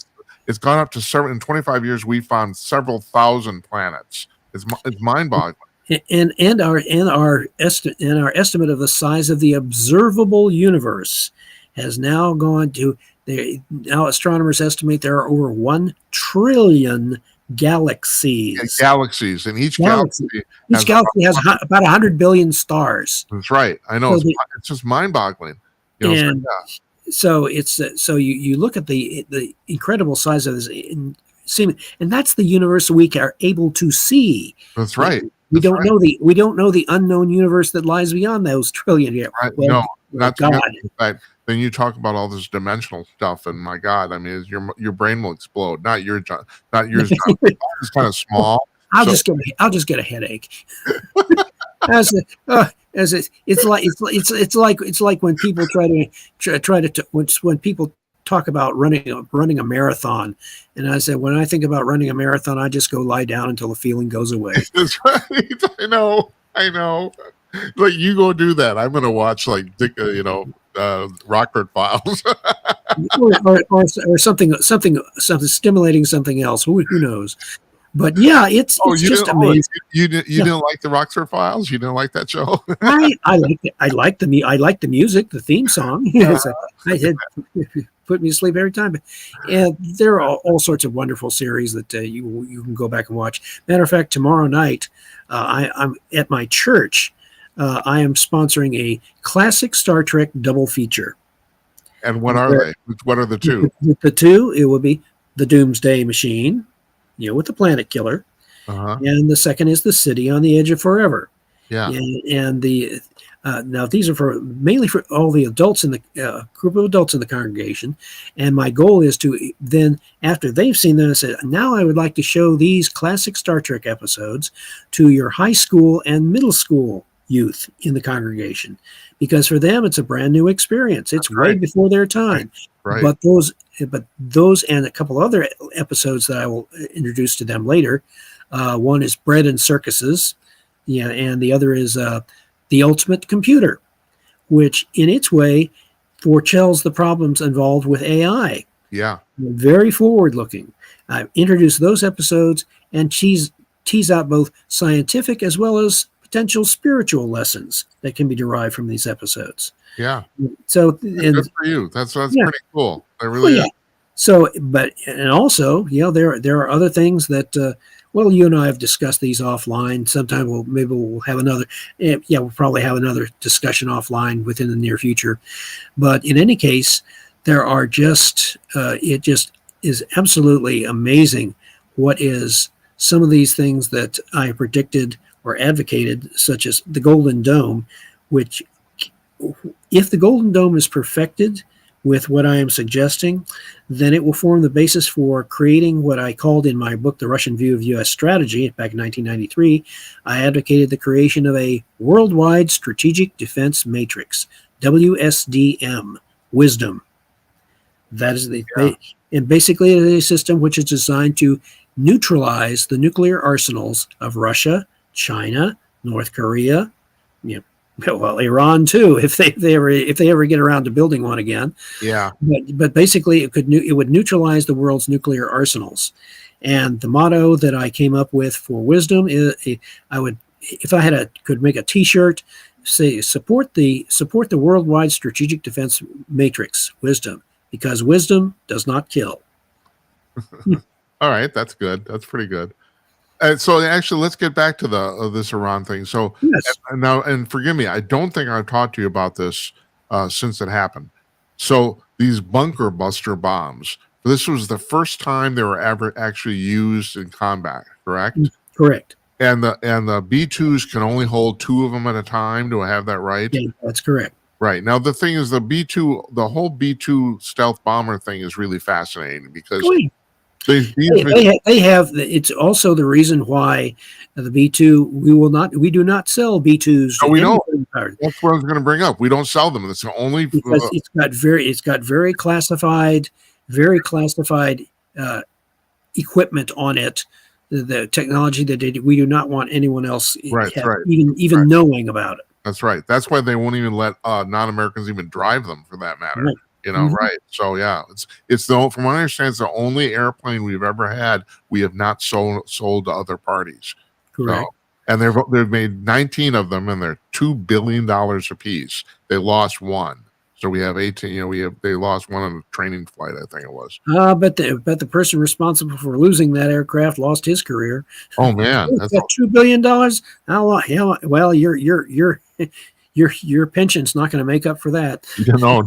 it's gone up to several. In 25 years, we found several thousand planets. It's mind-boggling.
And our estimate of the size of the observable universe has now gone to. Now astronomers estimate there are over 1 trillion galaxies.
Yeah, galaxies, and each galaxy has
about 100 billion stars.
That's right. I know. It's just mind-boggling.
And so you look at the incredible size of this, and that's the universe we are able to see.
That's right.
We don't know the unknown universe that lies beyond those trillion yet.
Right. Well, no, not God. Then you talk about all this dimensional stuff, and my God, I mean, your brain will explode. Not yours, John. It's kind of small.
I'll just get a headache. It's like when people when people talk about running a marathon, and I said, when I think about running a marathon, I just go lie down until the feeling goes away.
That's right. I know. Like, you go do that. I'm gonna watch Rockford Files,
or something stimulating something else. Who knows? But yeah, it's just amazing.
You didn't like the Rockford Files? You didn't like that show?
I like the music, the theme song. put me to sleep every time. And there are all sorts of wonderful series that you can go back and watch. Matter of fact, tomorrow night, I'm at my church. I am sponsoring a classic Star Trek double feature.
And what are they? What are the two?
The two, it will be the Doomsday Machine, with the planet killer. And the second is the City on the Edge of Forever.
Yeah.
And the now these are mainly for all the adults in the group of adults in the congregation. And my goal is to then, after they've seen them, I said, now I would like to show these classic Star Trek episodes to your high school and middle school youth in the congregation, because for them it's a brand new experience. It's way before their time.
Right.
But those and a couple other episodes that I will introduce to them later. One is Bread and Circuses, and the other is The Ultimate Computer, which in its way foretells the problems involved with AI.
Yeah.
Very forward-looking. I've introduced those episodes and tease out both scientific as well as potential spiritual lessons that can be derived from these episodes.
Yeah.
So
good for you. That's pretty cool. It really is.
So, and also, there are other things that, you and I have discussed these offline. Sometime we'll have another, we'll probably have another discussion offline within the near future. But in any case, there are it just is absolutely amazing what is some of these things that I predicted or advocated, such as the Golden Dome, which if the Golden Dome is perfected with what I am suggesting, then it will form the basis for creating what I called in my book, The Russian View of U.S. Strategy, back in 1993. I advocated the creation of a worldwide strategic defense matrix, WSDM, WISDOM. That is and basically it is a system which is designed to neutralize the nuclear arsenals of Russia, China, North Korea, Iran too, if they ever get around to building one again.
Yeah.
But basically, it would neutralize the world's nuclear arsenals. And the motto that I came up with for WISDOM is, I would, if I could make a T-shirt, say support the worldwide strategic defense matrix, WISDOM, because wisdom does not kill.
All right, that's good. That's pretty good. So actually, let's get back to this Iran thing. So
yes.
and forgive me, I don't think I've talked to you about this since it happened. So these bunker buster bombs, this was the first time they were ever actually used in combat, correct?
Correct.
And the B2s can only hold 2 of them at a time. Do I have that right?
Yeah, that's correct.
Right. Now the thing is, the whole B2 stealth bomber thing is really fascinating because.
They have. It's also the reason why the B2 we do not sell B2s.
No, we don't. That's what I was going to bring up. We don't sell them. It's the only
because it's got very classified equipment on it. The technology that we do not want anyone else even knowing about it.
That's right. That's why they won't even let non-Americans even drive them, for that matter.
Right.
Right. So yeah, it's from what I understand, it's the only airplane we've ever had we have not sold to other parties.
Correct.
So, and they've made 19 of them, and they're $2 billion a piece. They lost one, so we have 18. They lost one on a training flight, I think it was.
But the person responsible for losing that aircraft lost his career.
Oh man,
that's $2 billion. Well, your pension's not going to make up for that.
No.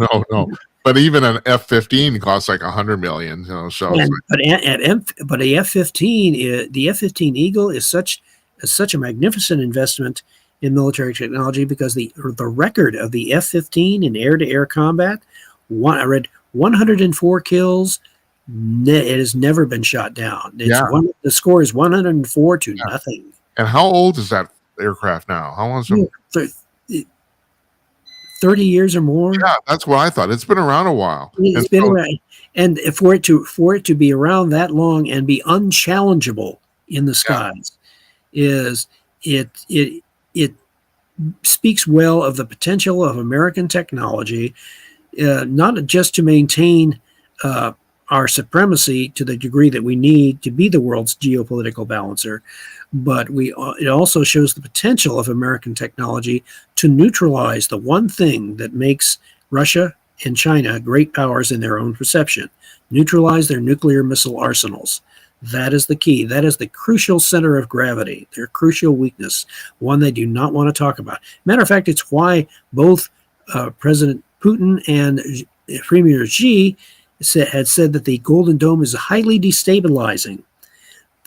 But even an F-15 costs like $100 million, So,
but the F-15, the F-15 Eagle is such a magnificent investment in military technology because the record of the F-15 in air-to-air combat, I read 104 kills. It has never been shot down. The score is 104 to nothing.
And how old is that aircraft now? How long is it?
30 years or more.
Yeah, that's what I thought. It's been around a while.
It's been around, and for it to be around that long and be unchallengeable in the skies, is it speaks well of the potential of American technology, not just to maintain our supremacy to the degree that we need to be the world's geopolitical balancer, but it also shows the potential of American technology to neutralize the one thing that makes Russia and China, great powers in their own perception, neutralize their nuclear missile arsenals. That is the key. That is the crucial center of gravity, their crucial weakness, one they do not want to talk about. Matter of fact, it's why both President Putin and Premier Xi had said that the Golden Dome is highly destabilizing.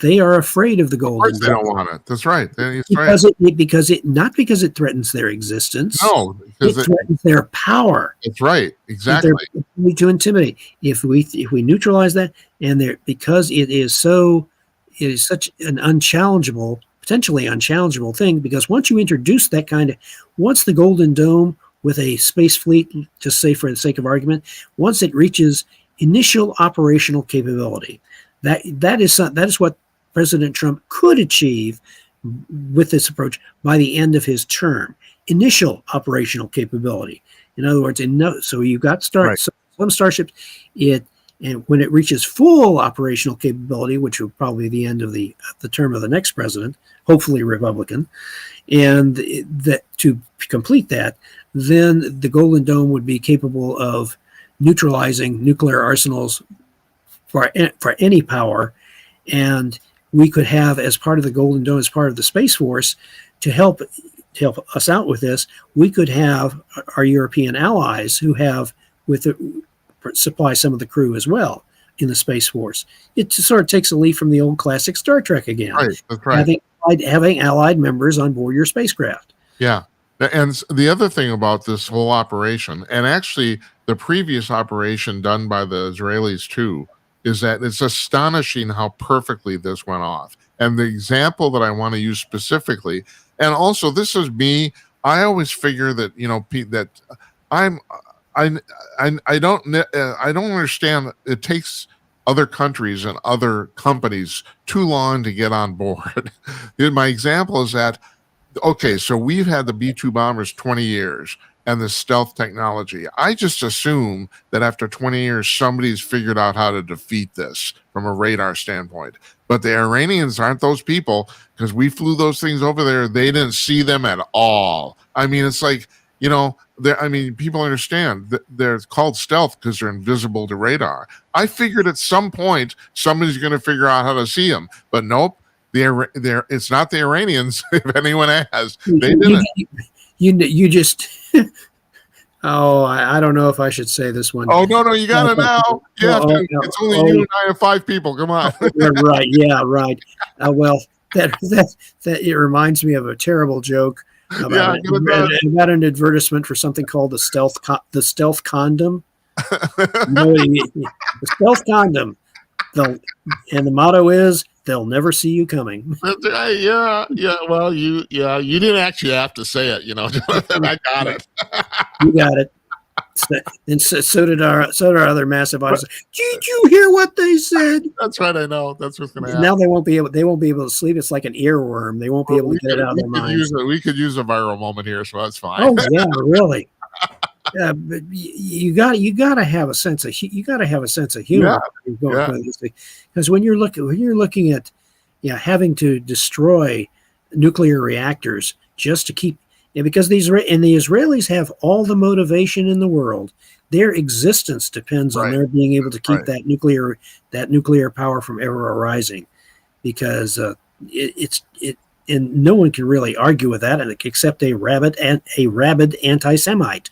They are afraid of the Golden Dome.
They don't want it. That's right. That's
because it not because it threatens their existence.
No, because
it threatens their power.
That's right. Exactly.
To intimidate. If we neutralize that, and because it is such an unchallengeable, potentially unchallengeable thing. Because once you introduce that once the Golden Dome with a space fleet, just say for the sake of argument, once it reaches initial operational capability, that is what President Trump could achieve with this approach by the end of his term. Initial operational capability. In other words, so you've got some starships. And when it reaches full operational capability, which will probably be the end of the term of the next president, hopefully Republican, and that to complete that, then the Golden Dome would be capable of neutralizing nuclear arsenals for any power, and we could have, as part of the Golden Dome, as part of the Space Force, to help us out with this, we could have our European allies who supply some of the crew as well in the Space Force. It sort of takes a leaf from the old classic Star Trek again.
Right, that's right.
Having allied members on board your spacecraft.
Yeah. And the other thing about this whole operation, and actually the previous operation done by the Israelis too, is that it's astonishing how perfectly this went off. And the example that I want to use specifically, and also this is me, I always figure that, that I don't understand. It takes other countries and other companies too long to get on board. My example is that, okay, so we've had the B-2 bombers 20 years and the stealth technology. I just assume that after 20 years, somebody's figured out how to defeat this from a radar standpoint. But the Iranians aren't those people, because we flew those things over there. They didn't see them at all. I mean, it's like, people understand that they're called stealth because they're invisible to radar. I figured at some point somebody's going to figure out how to see them, but nope. It's not the Iranians. If anyone has, they didn't.
You just. I don't know if I should say this one.
Oh no, you got it now. Yeah, it's only you and I and 5 people. Come on.
Right. Yeah. Right. Well, that it reminds me of a terrible joke about an advertisement for something called the stealth condom. The stealth condom. And the motto is, they'll never see you coming.
Yeah. Well, you didn't actually have to say it, Jonathan. I got it.
You got it. And so did our other massive audience. Did you hear what they said?
That's right. I know. That's what's going to happen.
Now they won't be able to sleep. It's like an earworm. They won't be able to get it out of their minds.
We could use a viral moment here, so that's fine.
Oh yeah, really. But you got to have a sense of humor because when you're looking at having to destroy nuclear reactors just to keep, because the Israelis have all the motivation in the world. Their existence depends on their being able to keep that nuclear power from ever arising, because and no one can really argue with that, except a rabid anti-Semite.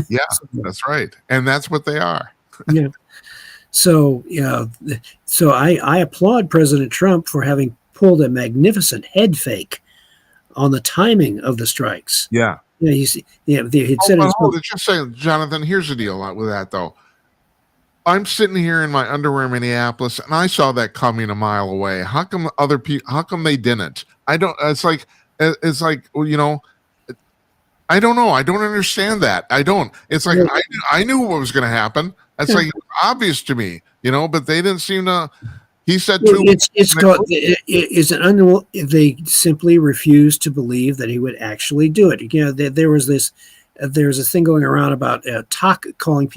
Yeah, that's right, and that's what they are.
Yeah. So I applaud President Trump for having pulled a magnificent head fake on the timing of the strikes.
Yeah.
Yeah. He'd said.
Just saying, Jonathan. Here's the deal with that, though. I'm sitting here in my underwear in Minneapolis, and I saw that coming a mile away. How come other people? How come they didn't? I don't. It's like I don't know. I don't understand that. I don't. It's like I knew what was going to happen. It's like obvious to me, but they didn't seem to. He said too.
They simply refused to believe that he would actually do it. There was this thing going around about calling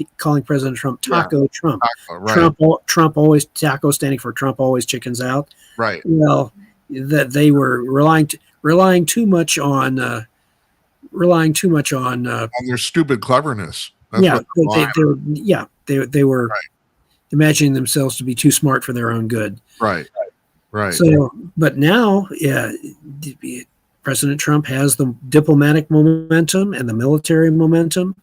President Trump Taco Trump. Taco, right. Trump always, taco standing for Trump always chickens out.
Right.
Well, that they were relying too much on their
stupid cleverness. That's
yeah,
what they're relying
they were, yeah, they were
Right.
imagining themselves to be too smart for their own good.
Right. Right.
So, but now, yeah, President Trump has the diplomatic momentum and the military momentum.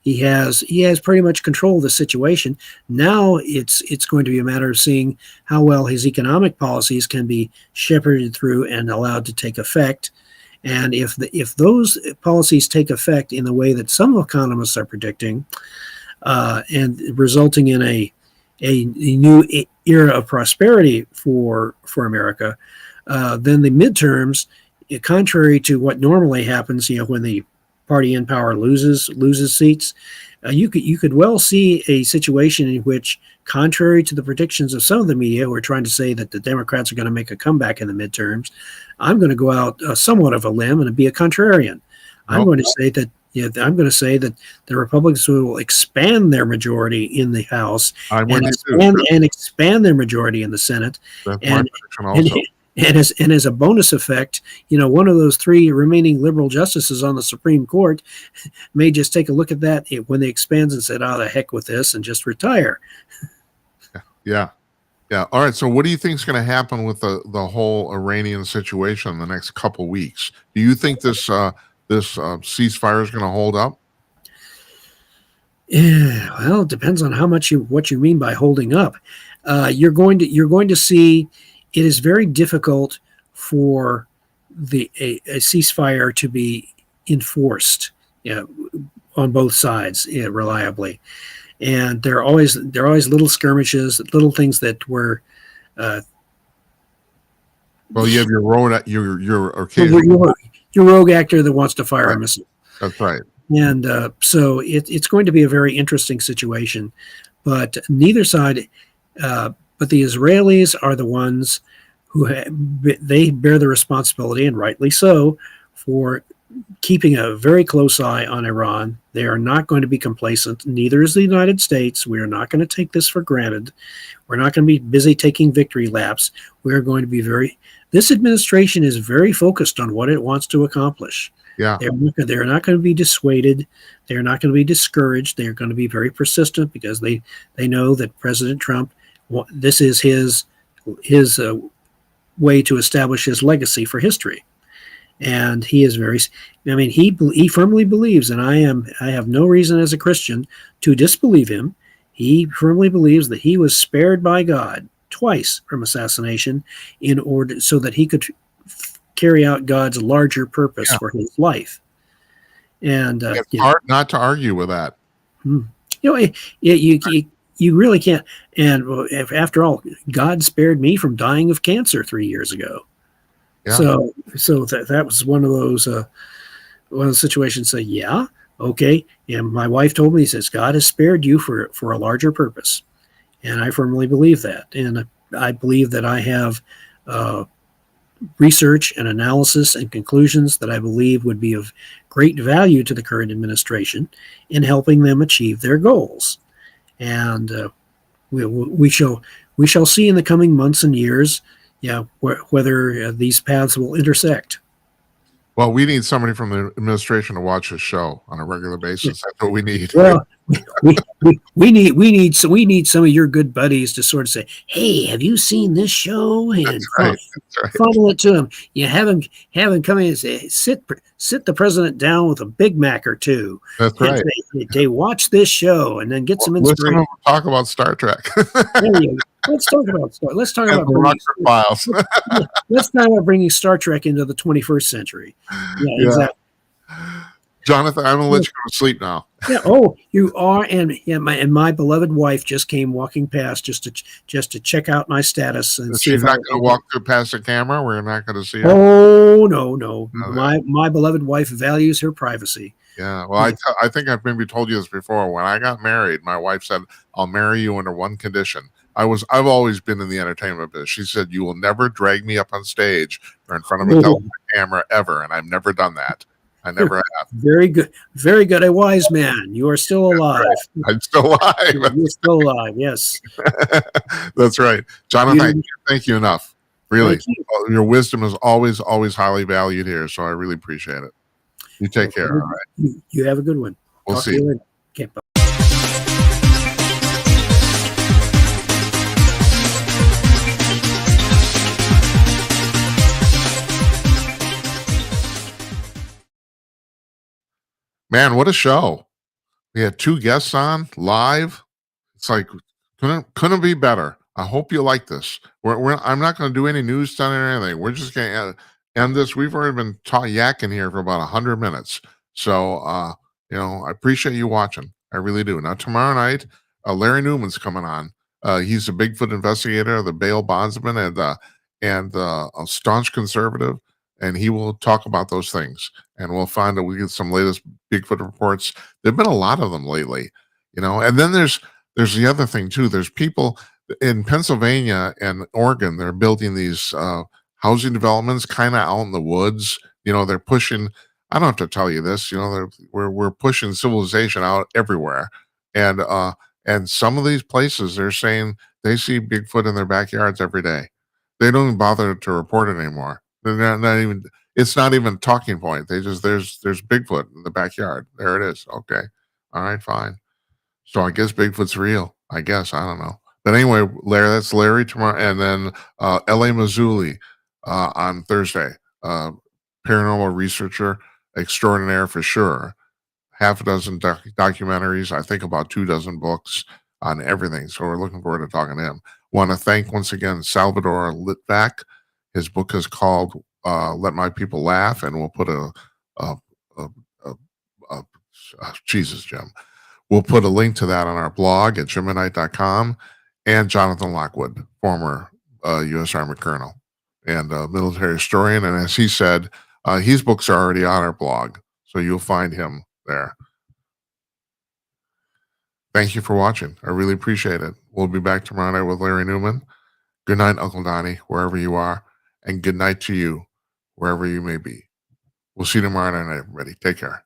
He has pretty much control of the situation. Now it's going to be a matter of seeing how well his economic policies can be shepherded through and allowed to take effect. And if those policies take effect in the way that some economists are predicting, and resulting in a new era of prosperity for America, then the midterms, contrary to what normally happens, when the party in power loses seats, you could well see a situation in which, contrary to the predictions of some of the media who are trying to say that the Democrats are going to make a comeback in the midterms, I'm going to go out somewhat of a limb and be a contrarian. I'm going to say that the Republicans will expand their majority in the House and expand their majority in the Senate.
That's my prediction also.
And as a bonus effect, one of those 3 remaining liberal justices on the Supreme Court may just take a look at that when they expands and said, "Oh, the heck with this," and just retire.
Yeah. All right. So, what do you think is going to happen with the whole Iranian situation in the next couple weeks? Do you think this ceasefire is going to hold up?
Yeah, well, it depends on what you mean by holding up. You're going to see. It is very difficult for a ceasefire to be enforced, on both sides, reliably, and there are always little skirmishes, little things that were.
Well, you have your occasional
your rogue actor that wants to fire a missile.
That's right.
And so it's going to be a very interesting situation, but neither side. But the Israelis are the ones who they bear the responsibility, and rightly so, for keeping a very close eye on Iran. They are not going to be complacent. Neither is the United States. We are not going to take this for granted. We're not going to be busy taking victory laps. We are going to be this administration is very focused on what it wants to accomplish.
Yeah.
They're not going to be dissuaded. They're not going to be discouraged. They're going to be very persistent because they know that President Trump, this is his way to establish his legacy for history. And he is he firmly believes, and I have no reason as a Christian to disbelieve him. He firmly believes that he was spared by God twice from assassination in order so that he could carry out God's larger purpose for his life. And
it's hard not to argue with that.
You really can't. And after all, God spared me from dying of cancer 3 years ago. Yeah. So that was one of those situations. Say, yeah, okay. And my wife told me, he says, God has spared you for a larger purpose, and I firmly believe that. And I believe that I have research and analysis and conclusions that I believe would be of great value to the current administration in helping them achieve their goals. And we shall see in the coming months and years, whether these paths will intersect.
Well, we need somebody from the administration to watch this show on a regular basis. That's what we need.
Well, we need some of your good buddies to sort of say, "Hey, have you seen this show?" And
That's right.
funnel it to him. You have him come in and say, "Sit the president down with a Big Mac or two."
That's right.
They watch this show and then get some inspiration.
Listen, talk about Star Trek.
Let's talk about Let's talk about
Files.
Let's talk about bringing Star Trek into the 21st century. Yeah, exactly.
Jonathan, I'm gonna let you go to sleep now.
Yeah. Oh, you are, and my beloved wife just came walking past just to check out my status and see.
She's not going to walk through past the camera. We're not going to see her.
Oh no. My beloved wife values her privacy.
Yeah. Well, I think I've maybe told you this before. When I got married, my wife said, "I'll marry you under one condition." I've always been in the entertainment business. She said, "You will never drag me up on stage or in front of a television camera ever," and I've never done that. I never have.
Very good. Very good. A wise man. You are still alive.
Right. I'm still alive.
You're still alive. Yes.
That's right. Jonathan, thank you enough. Really. Your wisdom is always highly valued here. So I really appreciate it. You take care. All right.
You have a good one.
We'll see.
Okay, bye.
Man, what a show. We had 2 guests on live. It's like couldn't be better. I hope you like this. I'm not going to do any news tonight or anything. We're just going to end this. We've already been yakking here for about 100 minutes. So, I appreciate you watching. I really do. Now, tomorrow night, Larry Newman's coming on. He's a Bigfoot investigator, the bail bondsman, and a staunch conservative. And he will talk about those things. And we'll find that we get some latest Bigfoot reports. There've been a lot of them lately, and then there's the other thing too. There's people in Pennsylvania and Oregon. They're building these housing developments kind of out in the woods. They're pushing. I don't have to tell you this. We're pushing civilization out everywhere, and some of these places they're saying they see Bigfoot in their backyards every day. They don't even bother to report it anymore. They're not even. It's not even a talking point. They just there's Bigfoot in the backyard. There it is. Okay, all right, fine. So I guess Bigfoot's real. I guess. I don't know. But anyway, Larry, that's Larry tomorrow. And then L.A. Mazzulli on Thursday. Paranormal researcher extraordinaire for sure. Half a dozen documentaries. I think about 24 books on everything. So we're looking forward to talking to him. Want to thank once again Salvador Litvak. His book is called Let My People Laugh. And we'll put Jesus, Jim. We'll put a link to that on our blog at jimandknight.com. And Jonathan Lockwood, former U.S. Army colonel and military historian. And as he said, his books are already on our blog. So you'll find him there. Thank you for watching. I really appreciate it. We'll be back tomorrow night with Larry Newman. Good night, Uncle Donnie, wherever you are. And good night to you, wherever you may be. We'll see you tomorrow night, everybody. Take care.